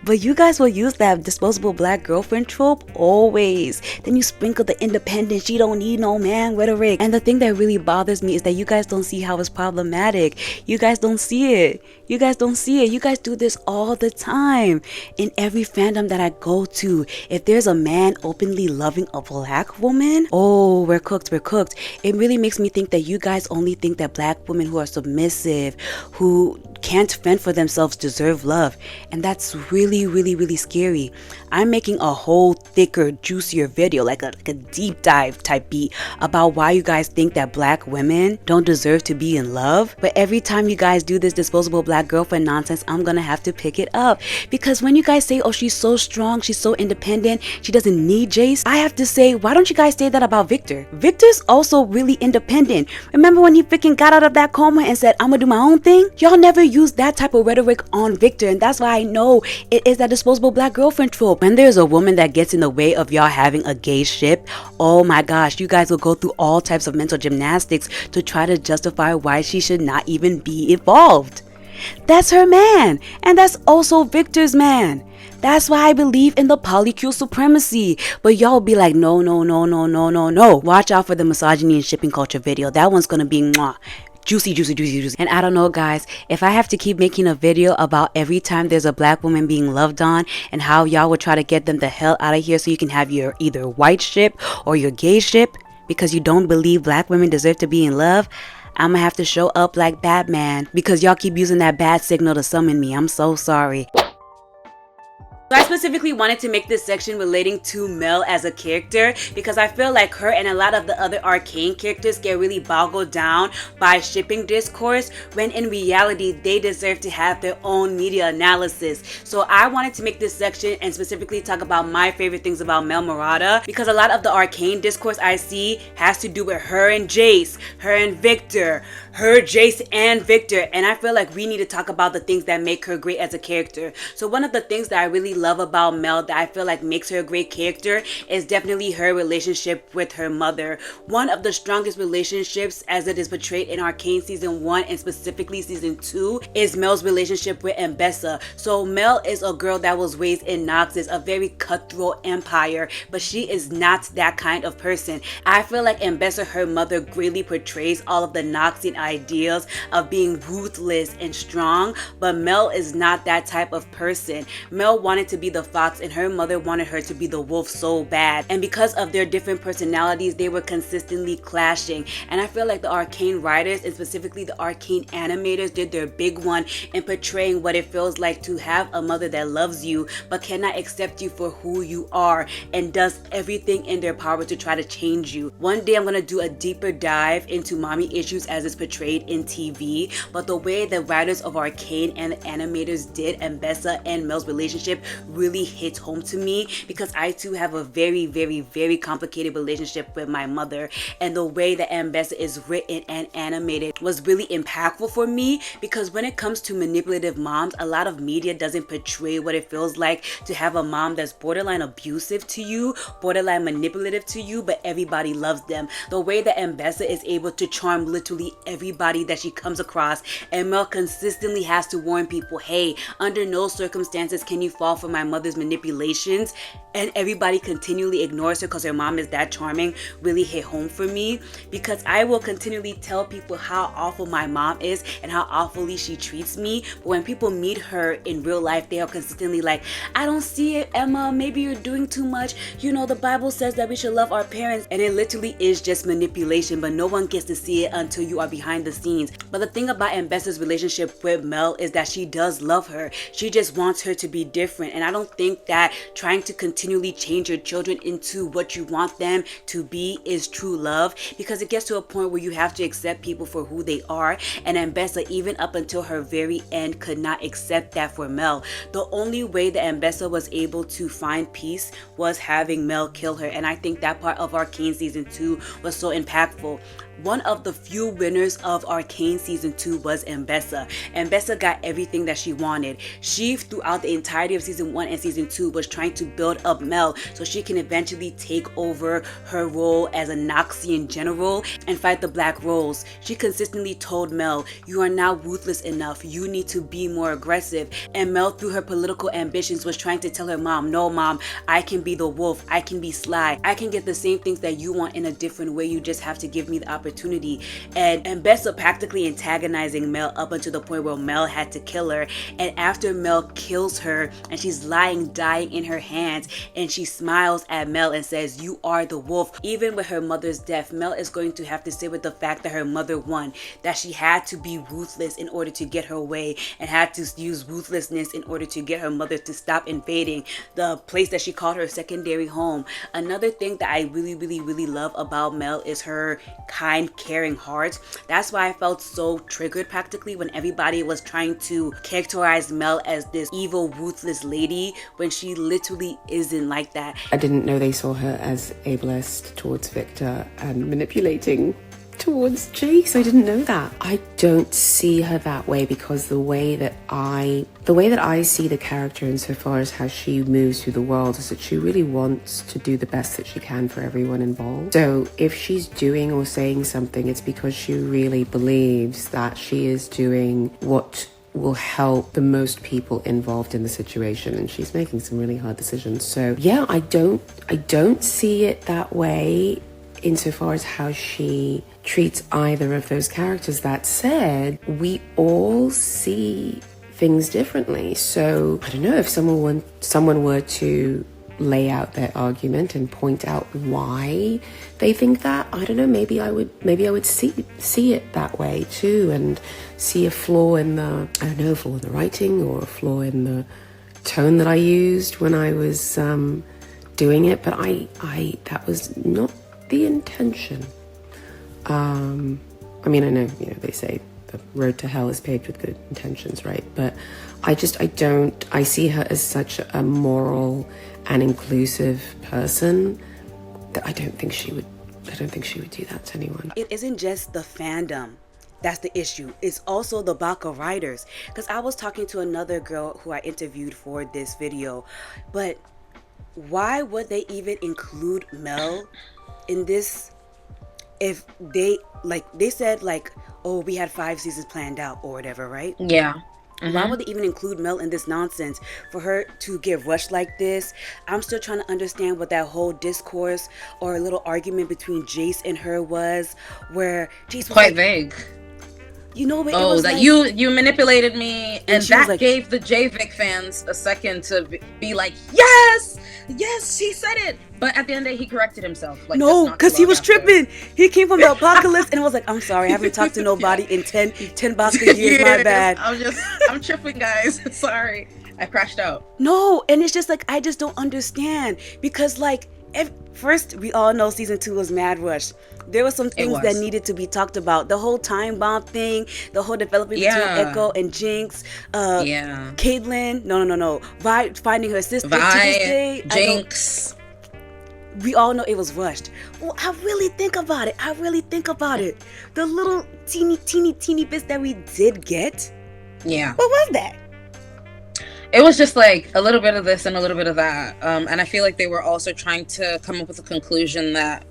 But you guys will use that disposable black girlfriend trope always. Then you sprinkle the independent, she don't need no man rhetoric. And the thing that really bothers me is that you guys don't see how it's problematic. You guys don't see it. You guys don't see it. You guys do this all the time. In every fandom that I go to, if there's a man openly loving a Black woman, oh, we're cooked, we're cooked. It really makes me think that you guys only think that Black women who are submissive, who can't fend for themselves deserve love. And that's really scary. I'm making a whole thicker, juicier video, like a deep dive type beat about why you guys think that Black women don't deserve to be in love. But every time you guys do this disposable black girlfriend nonsense, I'm gonna have to pick it up. Because when you guys say, oh, she's so strong, she's so independent, she doesn't need Jayce, I have to say, why don't you guys say that about Viktor? Viktor's also really independent. Remember when he freaking got out of that coma and said, I'm gonna do my own thing? Y'all never use that type of rhetoric on Viktor, and that's why I know it is that disposable black girlfriend trope. When there's a woman that gets in the way of y'all having a gay ship, oh my gosh, you guys will go through all types of mental gymnastics to try to justify why she should not even be involved. That's her man, and that's also Viktor's man. That's why I believe in the polycule supremacy. But y'all be like, no. Watch out for the misogyny and shipping culture video. That one's gonna be mwah. juicy, juicy, juicy, juicy. And I don't know, guys, if I have to keep making a video about every time there's a black woman being loved on and how y'all would try to get them the hell out of here so you can have your either white ship or your gay ship because you don't believe black women deserve to be in love, I'm gonna have to show up like Batman because y'all keep using that bat signal to summon me. I'm so sorry. So I specifically wanted to make this section relating to Mel as a character because I feel like her and a lot of the other Arcane characters get really boggled down by shipping discourse when in reality they deserve to have their own media analysis. So I wanted to make this section and specifically talk about my favorite things about melerada because a lot of the Arcane discourse I see has to do with her and Jayce, her and Viktor, her, Jayce and Viktor, and I feel like we need to talk about the things that make her great as a character. So one of the things that I really love about Mel that I feel like makes her a great character is definitely her relationship with her mother. One of the strongest relationships as it is portrayed in Arcane season 1 and specifically season 2 is Mel's relationship with Mbessa. So Mel is a girl that was raised in Noxus, a very cutthroat empire, but she is not that kind of person. I feel like Mbessa, her mother, greatly portrays all of the Noxian ideals of being ruthless and strong, but Mel is not that type of person. Mel wanted to be the fox and her mother wanted her to be the wolf so bad, and because of their different personalities they were consistently clashing. And I feel like the Arcane writers and specifically the Arcane animators did their big one in portraying what it feels like to have a mother that loves you but cannot accept you for who you are and does everything in their power to try to change you. One day I'm gonna do a deeper dive into mommy issues as it's portrayed in TV, but the way the writers of Arcane and the animators did Mbessa and Mel's relationship really hit home to me because I too have a very, very, very complicated relationship with my mother, and the way that Mbessa is written and animated was really impactful for me because when it comes to manipulative moms, a lot of media doesn't portray what it feels like to have a mom that's borderline abusive to you, borderline manipulative to you, but everybody loves them. The way that Mbessa is able to charm literally everybody that she comes across, and Mel consistently has to warn people, hey, under no circumstances can you fall for my mother's manipulations, and everybody continually ignores her because her mom is that charming, really hit home for me because I will continually tell people how awful my mom is and how awfully she treats me, but when people meet her in real life they are consistently like, I don't see it, Emma, maybe you're doing too much, you know the Bible says that we should love our parents, and it literally is just manipulation, but no one gets to see it until you are behind the scenes. But the thing about Mbessa's relationship with Mel is that she does love her, she just wants her to be different, and I don't think that trying to continually change your children into what you want them to be is true love, because it gets to a point where you have to accept people for who they are, and Mbessa even up until her very end could not accept that for Mel. The only way that Mbessa was able to find peace was having Mel kill her, and I think that part of Arcane season 2 was so impactful. One of the few winners of Arcane season 2 was Mbessa. Mbessa got everything that she wanted. She, throughout the entirety of season 1 and season 2, was trying to build up Mel so she can eventually take over her role as a Noxian general and fight the Black Rose. She consistently told Mel, you are now ruthless enough, you need to be more aggressive. And Mel, through her political ambitions, was trying to tell her mom, no mom, I can be the wolf, I can be sly, I can get the same things that you want in a different way, you just have to give me the opportunity. And Mbessa practically antagonizing Mel up until the point where Mel had to kill her, and after Mel kills her and she's lying dying in her hands and she smiles at Mel and says, you are the wolf. Even with her mother's death, Mel is going to have to sit with the fact that her mother won, that she had to be ruthless in order to get her way and had to use ruthlessness in order to get her mother to stop invading the place that she called her secondary home. Another thing that I really, really, really love about Mel is her kind, caring heart. That's why I felt so triggered practically when everybody was trying to characterize Mel as this evil, ruthless lady when she literally isn't like that. I didn't know they saw her as ableist towards Viktor and manipulating towards Jayce. I didn't know that. I don't see her that way because the way that I see the character insofar as how she moves through the world is that she really wants to do the best that she can for everyone involved. So if she's doing or saying something, it's because she really believes that she is doing what will help the most people involved in the situation, and she's making some really hard decisions. So yeah, I don't see it that way. insofar as how she treats either of those characters. That said, we all see things differently. So I don't know, if someone were to lay out their argument and point out why they think that, I don't know, maybe I would see it that way too, and see a flaw in the, I don't know, a flaw in the writing or a flaw in the tone that I used when I was doing it. But I that was not the intention. I mean, I know, they say the road to hell is paved with good intentions, right? But I see her as such a moral and inclusive person that I don't think she would do that to anyone. It isn't just the fandom that's the issue. It's also the Baka writers. Because I was talking to another girl who I interviewed for this video, but why would they even include Mel in this if they said oh, we had 5 seasons planned out or whatever, right? Yeah. Why would they even include Mel in this nonsense? For her to get rushed like this, I'm still trying to understand what that whole discourse or a little argument between Jayce and her was, where Jayce was quite vague. You know, but it was that you manipulated me, and that gave the JayVik fans a second to be like, yes, she said it. But at the end of the day, he corrected himself. No, because he was tripping. He came from the apocalypse and was like, I'm sorry, I haven't talked to nobody in 10 Baka years, my bad. I'm tripping, guys. Sorry. I crashed out. No, and it's just I just don't understand. Because first, we all know season 2 was mad rushed. There were some things that needed to be talked about. The whole time bomb thing, the whole development between Echo and Jinx, Caitlyn, no, Vi finding her sister to this day. Jinx. We all know it was rushed. Well, I really think about it. The little teeny bits that we did get. Yeah. What was that? It was just a little bit of this and a little bit of that. And I feel like they were also trying to come up with a conclusion that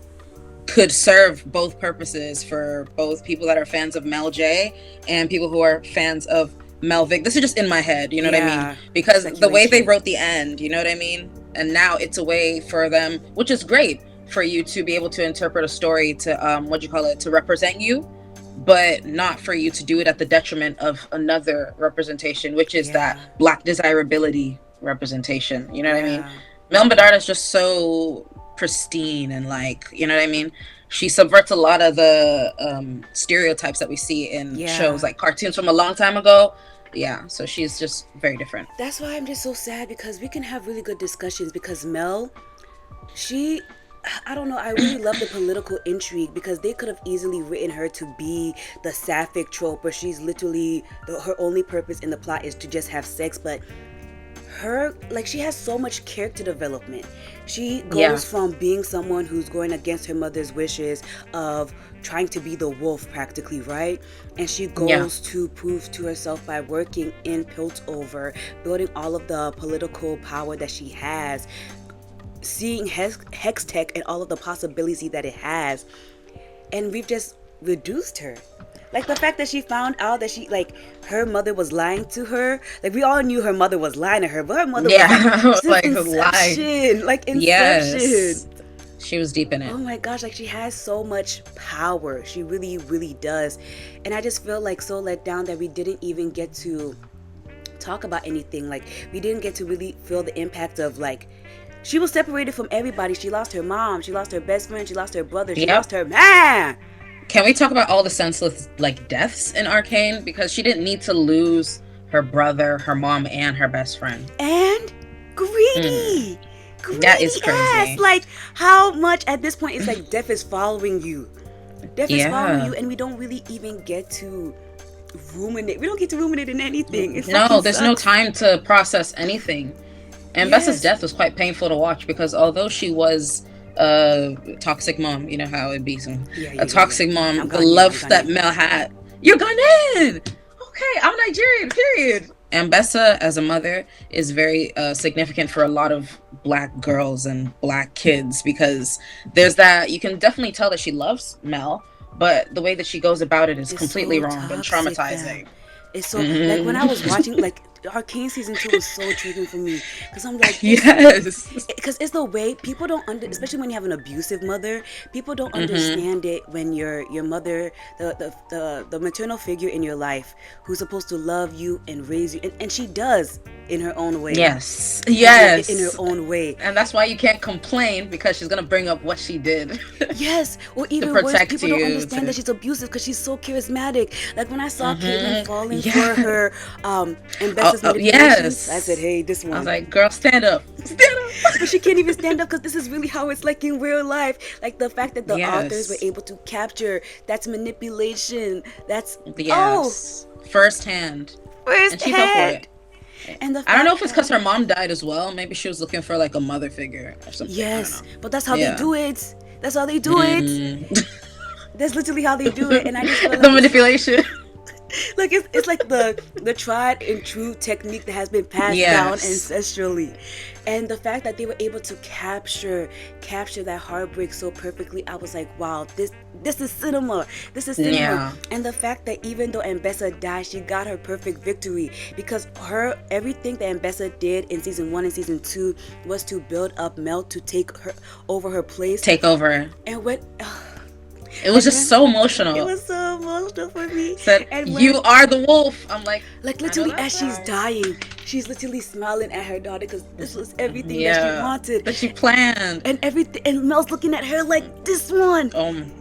could serve both purposes for both people that are fans of Mel J and people who are fans of Mel Vic. This is just in my head, you know what I mean? Because the way they wrote the end, you know what I mean? And now it's a way for them, which is great, for you to be able to interpret a story to, to represent you, but not for you to do it at the detriment of another representation, which is that Black desirability representation. You know what I mean? Mel Bedard is just so pristine and you know what I mean? She subverts a lot of the stereotypes that we see in shows like cartoons from a long time ago. Yeah, so she's just very different. That's why I'm just so sad, because we can have really good discussions, because Mel, I don't know, I really love the political intrigue, because they could have easily written her to be the sapphic trope where she's literally, her only purpose in the plot is to just have sex, but her, she has so much character development. She goes from being someone who's going against her mother's wishes of trying to be the wolf practically, right? And she goes to prove to herself by working in Piltover, building all of the political power that she has, seeing Hex Tech and all of the possibilities that it has. And we've just reduced her. The fact that she found out that her mother was lying to her. We all knew her mother was lying to her, but her mother was Inception. Inception. Yes. She was deep in it. Oh my gosh, she has so much power. She really, really does. And I just feel so let down that we didn't even get to talk about anything. We didn't get to really feel the impact of she was separated from everybody. She lost her mom, she lost her best friend, she lost her brother, she lost her man. Can we talk about all the senseless deaths in Arcane? Because she didn't need to lose her brother, her mom, and her best friend. And greedy. That is crazy. How much at this point is death is following you. Death is following you, and we don't really even get to ruminate. We don't get to ruminate in anything. There's no time to process anything. And Bessa's death was quite painful to watch, because although she was a toxic mom, you know how it be, a toxic mom, the love that Mel had. You're Ghanaian! Okay, I'm Nigerian, period. And Bessa, as a mother, is very significant for a lot of Black girls and Black kids, because there's that, you can definitely tell that she loves Mel, but the way that she goes about it is completely wrong and traumatizing. It's so, when I was watching, Arcane season 2 was so triggering for me because I'm like, yes, because it's the way people don't especially when you have an abusive mother, people don't understand it when your mother, the maternal figure in your life who's supposed to love you and raise you, and she does in her own way. Yes, in her own way, and that's why you can't complain, because she's gonna bring up what she did. Yes, or even worse, people don't understand that she's abusive because she's so charismatic. Like when I saw Caitlyn falling for her Ambessa's manipulations, I said, hey, this one. I was like, girl, stand up. But she can't even stand up because this is really how it's like in real life. Like the fact that the authors were able to capture, that's manipulation. That's firsthand. And she fell for it. And I don't know if it's because her mom died as well. Maybe she was looking for like a mother figure or something. Yes, but that's how they do it. That's how they do it. That's literally how they do it. And I just feel like the manipulation. Like it's like the tried and true technique that has been passed down ancestrally, and the fact that they were able to capture that heartbreak so perfectly, I was like, wow, this is cinema. This is cinema. Yeah. And the fact that even though Ambessa died, she got her perfect victory, because everything that Ambessa did in season 1 and season 2 was to build up Mel to take her over her place. Take over. And when it was just so emotional. It was so emotional for me. Said, you are the wolf. I'm like literally as she's dying, she's literally smiling at her daughter because this was everything that she wanted, that she planned, and everything. And Mel's looking at her like, this one.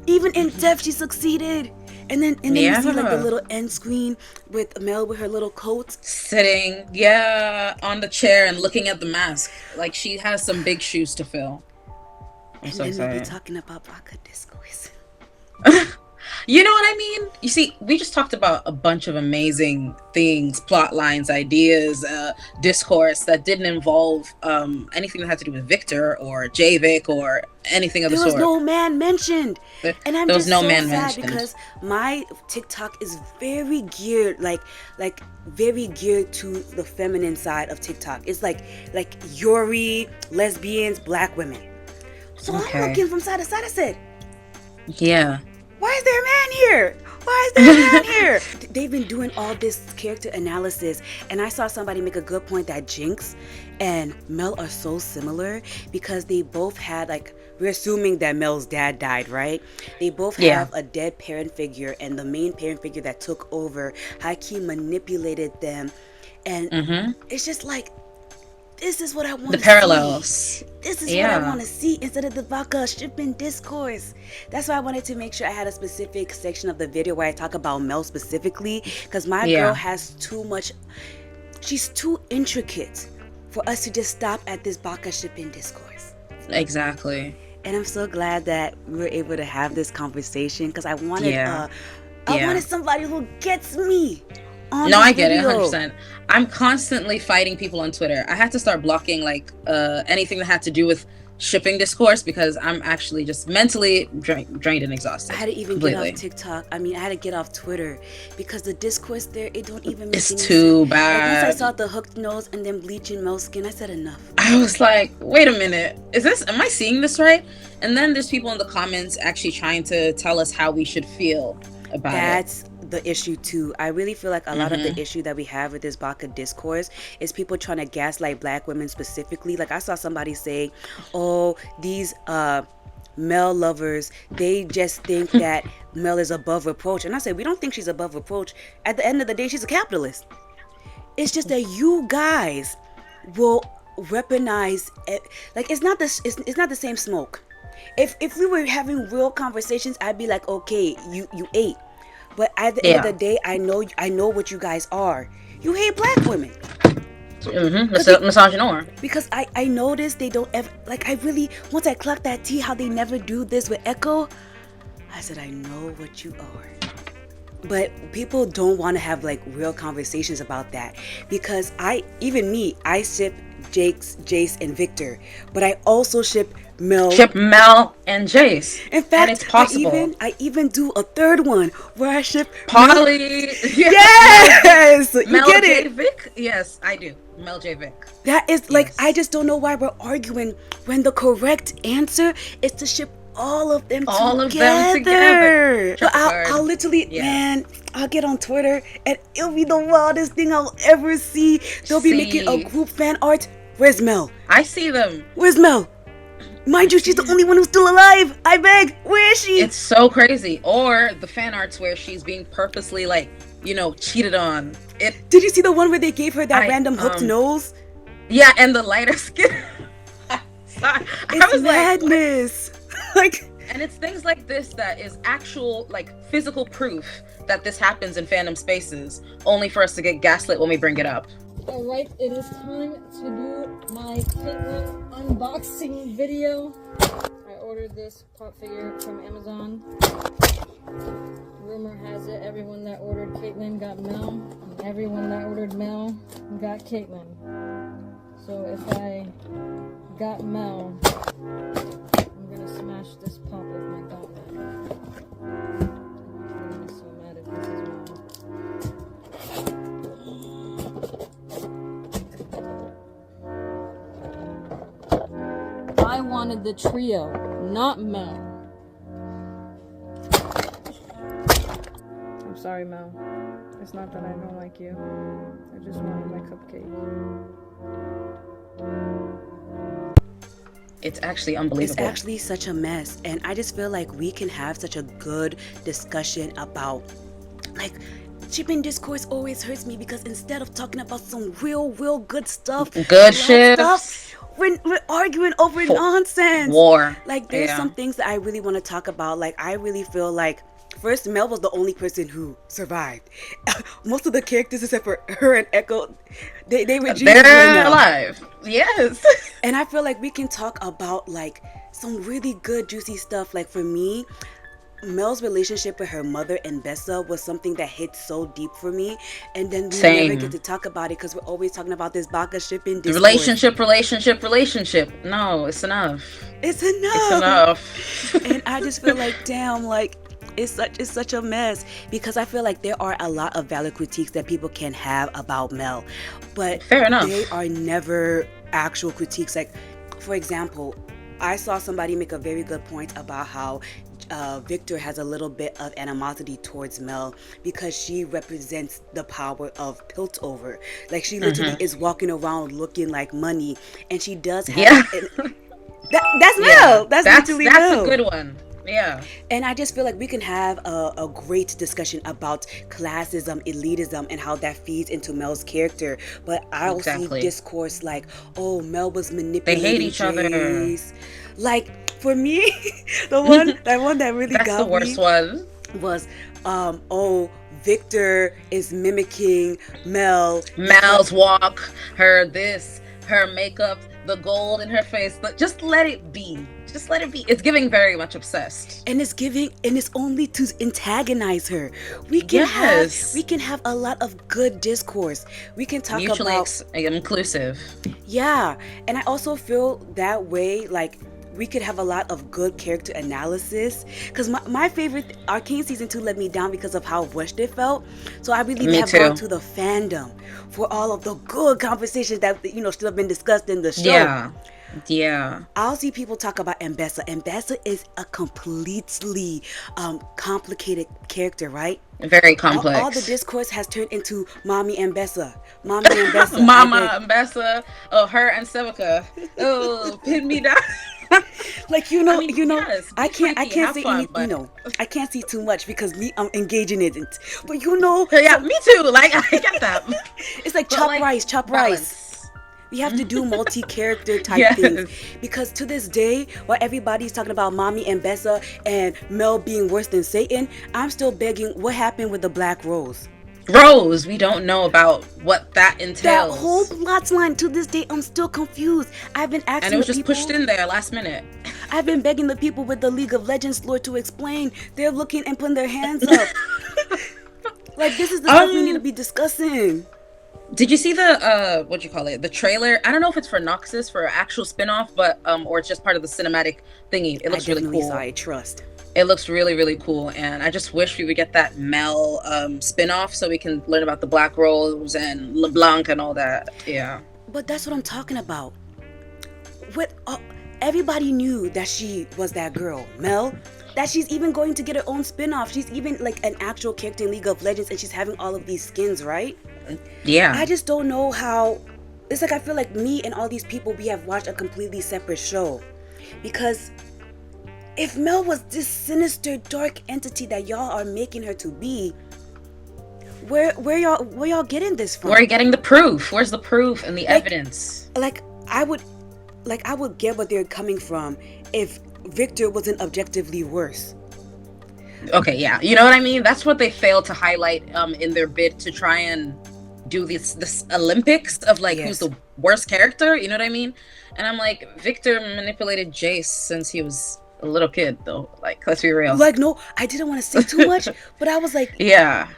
Even in death, she succeeded. And then you see like the little end screen with Mel with her little coat sitting, on the chair and looking at the mask. Like she has some big shoes to fill. And then we'll be talking about Baka discourse. You know what I mean? You see, we just talked about a bunch of amazing things, plot lines, ideas, discourse that didn't involve anything that had to do with Viktor or JayVik or anything of the sort. There was no man mentioned. And I'm just so sad mentioned. Because my TikTok is very geared, very geared to the feminine side of TikTok. It's like Yuri, lesbians, black women. So I'm looking from side to side. I said, why is there a man here? Why is there a man here? They've been doing all this character analysis, and I saw somebody make a good point that Jinx and Mel are so similar because they both had, we're assuming that Mel's dad died, right? They both have a dead parent figure, and the main parent figure that took over, Haki manipulated them, and it's just like, this is what I want to see. The parallels. This is what I want to see instead of the Baka shipping discourse. That's why I wanted to make sure I had a specific section of the video where I talk about Mel specifically, because my girl has too much. She's too intricate for us to just stop at this Baka shipping discourse. Exactly. And I'm so glad that we were able to have this conversation, because I wanted I wanted somebody who gets me. I get it 100%. I'm constantly fighting people on Twitter. I had to start blocking anything that had to do with shipping discourse, because I'm actually just mentally drained and exhausted. I had to even get off TikTok. I had to get off Twitter because the discourse there, it don't even make it's too sense. bad. Once I saw the hooked nose and then bleaching Mel's skin, I said enough. I was like, wait a minute, am I seeing this right? And then there's people in the comments actually trying to tell us how we should feel about That's the issue too. I really feel like a lot of the issue that we have with this Baka discourse is people trying to gaslight black women specifically. Like I saw somebody say, oh, these Mel lovers, they just think that Mel is above reproach. And I said, we don't think she's above reproach. At the end of the day, she's a capitalist. It's just that you guys will weaponize it. Like it's not the same smoke. If we were having real conversations, I'd be like, okay, you ate. But at the end of the day, I know what you guys are. You hate black women. Misogynoir. Because I noticed they don't ever, once I clocked that T, how they never do this with Echo, I said, I know what you are. But people don't want to have real conversations about that, because I ship Jayce and Viktor, but I also ship Mel and Jayce. In fact, and it's possible. I even do a third one where I ship Polly. Yes, you Mel get it. JayVik? Yes, I do. Mel JayVik. That is I just don't know why we're arguing when the correct answer is to ship all of them All together. of them together. But I'll literally, man, I'll get on Twitter and it'll be the wildest thing I'll ever see. They'll be making a group fan art. Where's Mel? I see them. Where's Mel? Mind you, she's the only one who's still alive. I beg. Where is she? It's so crazy. Or the fan arts where she's being purposely, like, you know, cheated on. Did you see the one where they gave her that random hooked nose? Yeah, and the lighter skin. It's madness. And it's things like this that is actual, like, physical proof that this happens in fandom spaces, only for us to get gaslit when we bring it up. Alright, it is time to do my Caitlyn unboxing video. I ordered this pop figure from Amazon. Rumor has it everyone that ordered Caitlyn got Mel, and everyone that ordered Mel got Caitlyn. So if I got Mel, I'm gonna smash this pop with my gauntlet. I'm gonna be so mad if this is Mel. I wanted the trio, not Mel. I'm sorry, Mel. It's not that I don't like you. I just wanted my cupcake. It's actually unbelievable. It's actually such a mess. And I just feel like we can have such a good discussion about, like, shipping discourse always hurts me because instead of talking about some real good stuff, good ships, we're arguing over nonsense. War. Like, there's some things that I really want to talk about. Like, I really feel like, first, Mel was the only person who survived. Most of the characters, except for her and Echo, they're alive. Yes. And I feel like we can talk about, like, some really good, juicy stuff. Like, for me, Mel's relationship with her mother and Bessa was something that hit so deep for me, and then we never get to talk about it because we're always talking about this Baka shipping discourse. Relationship. No, it's enough. It's enough. And I just feel like, damn, like, it's such a mess because I feel like there are a lot of valid critiques that people can have about Mel, but fair enough, they are never actual critiques. Like, for example, I saw somebody make a very good point about how Viktor has a little bit of animosity towards Mel because she represents the power of Piltover. Like, she literally is walking around looking like money, and she does have that's Mel. That's literally Mel. A good one. Yeah. And I just feel like we can have a great discussion about classism, elitism, and how that feeds into Mel's character. But I'll see discourse like, oh, Mel was manipulating. They hate each other. Like, for me, the one that really got me. That's the worst one. Was, oh, Viktor is mimicking Mel. Mel's walk, her this, her makeup, the gold in her face. But just let it be. Just let it be. It's giving very much obsessed. And it's only to antagonize her. We can have a lot of good discourse. We can talk mutually about inclusive. Yeah. And I also feel that way, like, we could have a lot of good character analysis, because my favorite Arcane season 2 let me down because of how rushed it felt. So I really have gone to the fandom for all of the good conversations that, you know, still have been discussed in the show. Yeah. I'll see people talk about Mbessa. Mbessa is a completely complicated character, right? Very complex. All the discourse has turned into Mommy Mbessa. Mommy Mbessa. Mama Mbessa. Oh, her and Sevica. Oh, pin me down. Like, yes, I can't say anything, but... I can't see too much because I'm engaging in it. But yeah, me too. Like, I get that. It's like chop rice. We have to do multi-character type things, because to this day, while everybody's talking about Mommy and Bessa and Mel being worse than Satan, I'm still begging, what happened with the Black Rose? We don't know about what that entails. That whole plot line, to this day, I'm still confused. I've been asking, and it was just pushed in there last minute. I've been begging the people with the League of Legends lore to explain. They're looking and putting their hands up. Like, this is the stuff we need to be discussing. Did you see the the trailer? I don't know if it's for Noxus, for an actual spin-off, but or it's just part of the cinematic thingy. It looks really cool. Saw it, trust. It looks really, really cool, and I just wish we would get that Mel spin-off so we can learn about the Black Rose and LeBlanc and all that. Yeah. But that's what I'm talking about. everybody knew that she was that girl, Mel. That she's even going to get her own spin-off. She's even like an actual character in League of Legends, and she's having all of these skins, right? Yeah. I just don't know how. It's like I feel like me and all these people, we have watched a completely separate show. Because if Mel was this sinister, dark entity that y'all are making her to be, where y'all getting this from? Where are you getting the proof? Where's the proof and the evidence? Like I would get what they're coming from if Viktor wasn't objectively worse. Okay, yeah, you know what I mean. That's what they failed to highlight in their bid to try and do this Olympics of like who's the worst character. You know what I mean? And I'm like, Viktor manipulated Jayce since he was a little kid, though. Like, let's be real. Like, no, I didn't want to say too much, but I was like, yeah,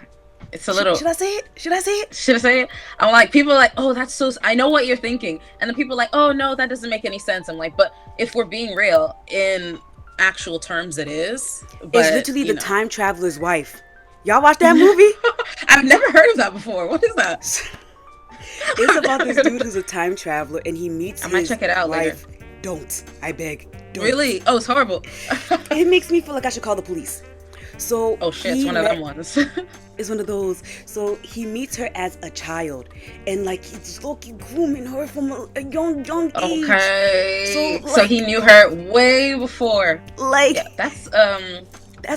it's a little. Should I say it? Should I say it? Should I say it? I'm like, people are like, oh, that's so. I know what you're thinking, and then people are like, oh no, that doesn't make any sense. I'm like, but if we're being real, in actual terms, it is. But, it's literally the time traveler's wife. Y'all watch that movie? I've never heard of that before. What is that? It's about this dude who's a time traveler, and he meets his check it out wife. later. Don't. I beg. Don't. Really? Oh, it's horrible. It makes me feel like I should call the police. So oh shit, it's one of them ones. It's one of those. So he meets her as a child, and like he's low-key grooming her from a young age. Okay. So he knew her way before. Like that's but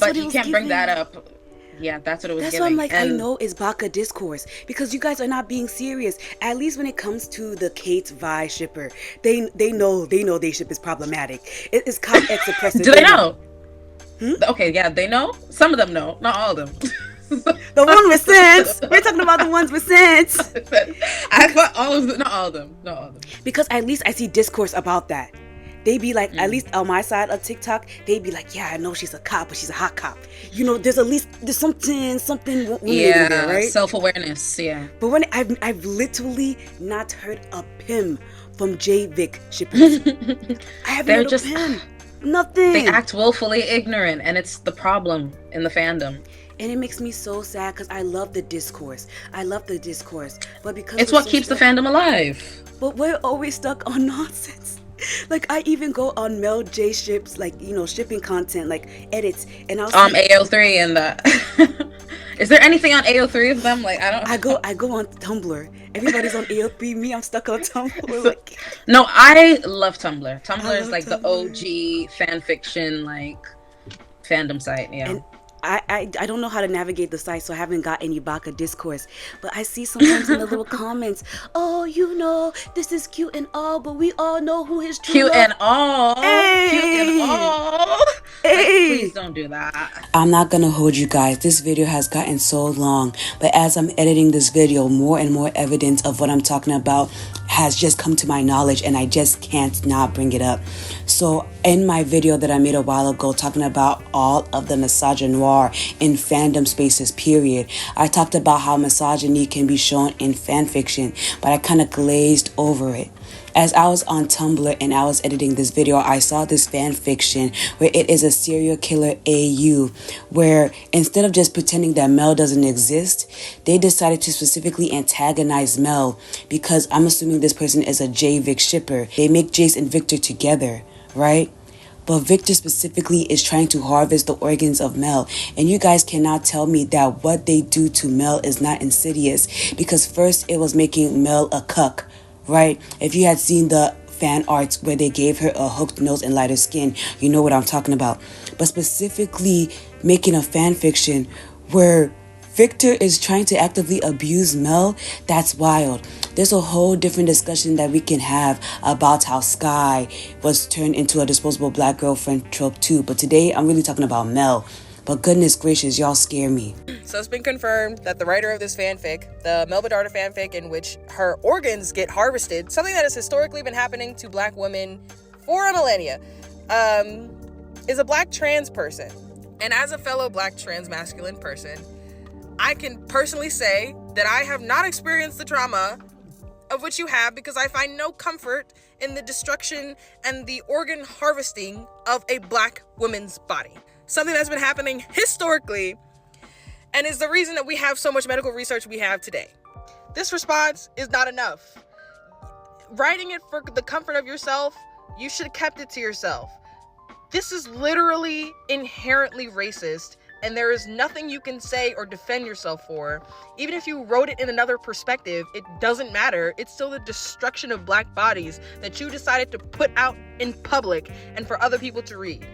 what you can't giving. bring that up. Yeah, that's what it was That's giving. why I'm like, and I know it's Baka discourse because you guys are not being serious. At least when it comes to the Kate Vi shipper, they know they ship is problematic. It's cop X oppressive. Do they know? Okay, yeah, they know. Some of them know, not all of them. The one with sense. We're talking about the ones with sense. I thought all of them, not all of them, not all of them. Because at least I see discourse about that. They be like, at least on my side of TikTok, they be like, yeah, I know she's a cop, but she's a hot cop. You know, there's something yeah, there, right? Self-awareness, yeah. But when I've literally not heard a pim from JayVik shippers. I haven't heard a pim. Nothing. They act willfully ignorant, and it's the problem in the fandom. And it makes me so sad because I love the discourse. But because it's what keeps the fandom alive. But we're always stuck on nonsense. Like I even go on Mel J ships, like, you know, shipping content, like edits, and I'll see AO3 and the is there anything on AO3 of them? Like I go on Tumblr. Everybody's on AO3. Me, I'm stuck on Tumblr. Like, no, I love Tumblr. Tumblr is like the OG fan fiction like fandom site. Yeah. And I don't know how to navigate the site, so I haven't got any Baka discourse. But I see sometimes in the little comments, oh, you know, this is cute and all, but we all know who his true cute love. And all. Hey. Cute and all. Hey. Like, please don't do that. I'm not gonna hold you guys. This video has gotten so long, but as I'm editing this video, more and more evidence of what I'm talking about has just come to my knowledge, and I just can't not bring it up. So in my video that I made a while ago talking about all of the misogynoir in fandom spaces, period, I talked about how misogyny can be shown in fan fiction, but I kind of glazed over it. As I was on Tumblr and I was editing this video, I saw this fan fiction where it is a serial killer AU, where instead of just pretending that Mel doesn't exist, they decided to specifically antagonize Mel because I'm assuming this person is a JayVik shipper. They make Jayce and Viktor together, right? But Viktor specifically is trying to harvest the organs of Mel. And you guys cannot tell me that what they do to Mel is not insidious, because first it was making Mel a cuck, right? If you had seen the fan arts where they gave her a hooked nose and lighter skin, you know what I'm talking about. But specifically making a fan fiction where Viktor is trying to actively abuse Mel, that's wild. There's a whole different discussion that we can have about how Sky was turned into a disposable black girlfriend trope too. But today I'm really talking about Mel. But goodness gracious, y'all scare me. So it's been confirmed that the writer of this fanfic, the Mel Bedard fanfic in which her organs get harvested, something that has historically been happening to black women for a millennia, is a black trans person. And as a fellow black trans masculine person, I can personally say that I have not experienced the trauma of which you have, because I find no comfort in the destruction and the organ harvesting of a black woman's body. Something that's been happening historically and is the reason that we have so much medical research we have today. This response is not enough. Writing it for the comfort of yourself You should have kept it to yourself. This is literally inherently racist, and there is nothing you can say or defend yourself for. Even if you wrote it in another perspective, it doesn't matter. It's still the destruction of black bodies that you decided to put out in public and for other people to read.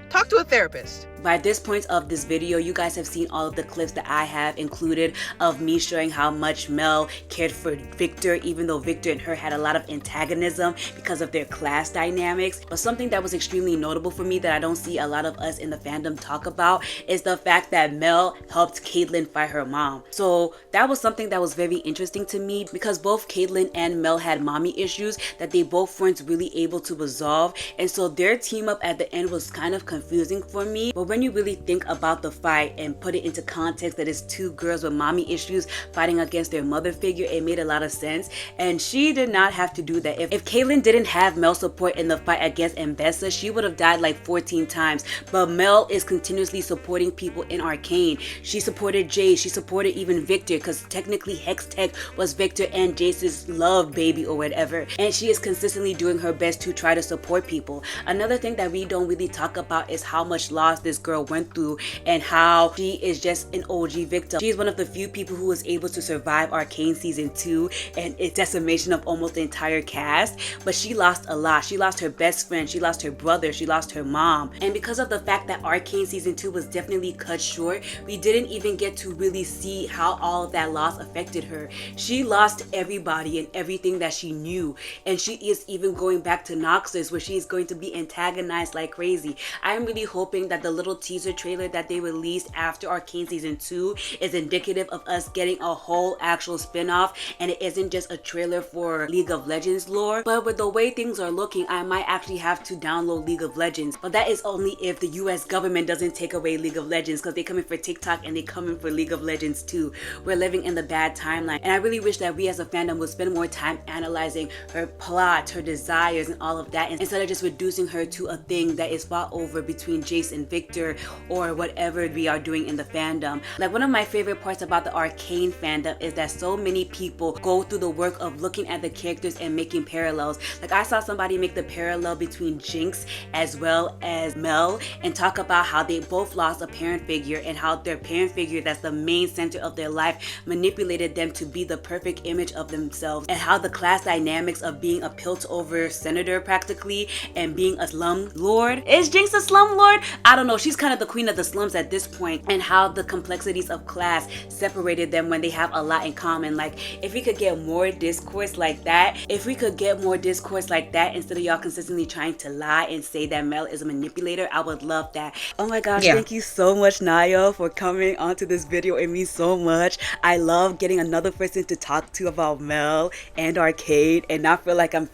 Talk to a therapist. By this point of this video, you guys have seen all of the clips that I have included of me showing how much Mel cared for Viktor, even though Viktor and her had a lot of antagonism because of their class dynamics. But something that was extremely notable for me that I don't see a lot of us in the fandom talk about is the fact that Mel helped Caitlyn fight her mom. So that was something that was very interesting to me because both Caitlyn and Mel had mommy issues that they both weren't really able to resolve. And so their team up at the end was kind of confusing for me. But when you really think about the fight and put it into context that it's two girls with mommy issues fighting against their mother figure, it made a lot of sense. And she did not have to do that. If Caitlyn didn't have Mel's support in the fight against Mbessa, she would have died like 14 times. But Mel is continuously supporting people in Arcane. She supported Jayce, she supported even Viktor, because technically Hextech was Viktor and Jayce's love baby or whatever. And she is consistently doing her best to try to support people. Another thing that we don't really talk about is how much loss this girl went through and how she is just an OG victim. She is one of the few people who was able to survive Arcane season 2 and its decimation of almost the entire cast, but she lost a lot. She lost her best friend, she lost her brother, she lost her mom. And because of the fact that Arcane season 2 was definitely cut short, we didn't even get to really see how all of that loss affected her. She lost everybody and everything that she knew, and she is even going back to Noxus where she is going to be antagonized like crazy. I'm really hoping that the little teaser trailer that they released after Arcane season 2 is indicative of us getting a whole actual spin-off and it isn't just a trailer for League of Legends lore. But with the way things are looking, I might actually have to download League of Legends, but that is only if the US government doesn't take away League of Legends, because they coming for TikTok and they coming for League of Legends too. We're living in the bad timeline, and I really wish that we as a fandom would spend more time analyzing her plot, her desires, and all of that, instead of just reducing her to a thing that is fought over between Jayce and Viktor or whatever we are doing in the fandom. Like, one of my favorite parts about the Arcane fandom is that so many people go through the work of looking at the characters and making parallels. Like, I saw somebody make the parallel between Jinx as well as Mel and talk about how they both lost a parent figure and how their parent figure that's the main center of their life manipulated them to be the perfect image of themselves, and how the class dynamics of being a Piltover senator practically and being a slum lord. Is Jinx a slum lord? I don't know. She's kind of the queen of the slums at this point, and how the complexities of class separated them when they have a lot in common. Like, if we could get more discourse like that, instead of y'all consistently trying to lie and say that Mel is a manipulator, I would love that. Oh my gosh, Thank you so much, Naya, for coming onto this video. It means so much. I love getting another person to talk to about Mel and Arcane and not feel like I'm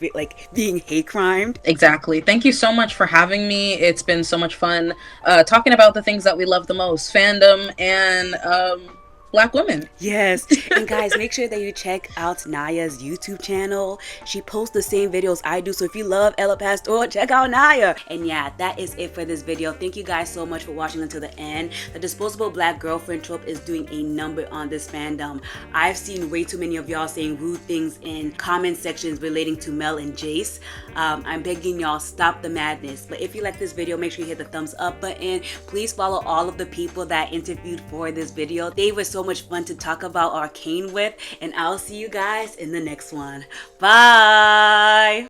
being hate crimed. Exactly. Thank you so much for having me. It's been so much fun talking about the things that we love the most, fandom and Black women. Yes. And guys, make sure that you check out Naya's YouTube channel. She posts the same videos I do, so if you love Ella Pastor, check out Naya. And yeah, that is it for this video. Thank you guys so much for watching until the end. The Disposable Black Girlfriend Trope is doing a number on this fandom. I've seen way too many of y'all saying rude things in comment sections relating to Mel and Jayce. I'm begging y'all, stop the madness. But if you like this video, make sure you hit the thumbs up button. Please follow all of the people that I interviewed for this video. They were so much fun to talk about Arcane with, and I'll see you guys in the next one. Bye!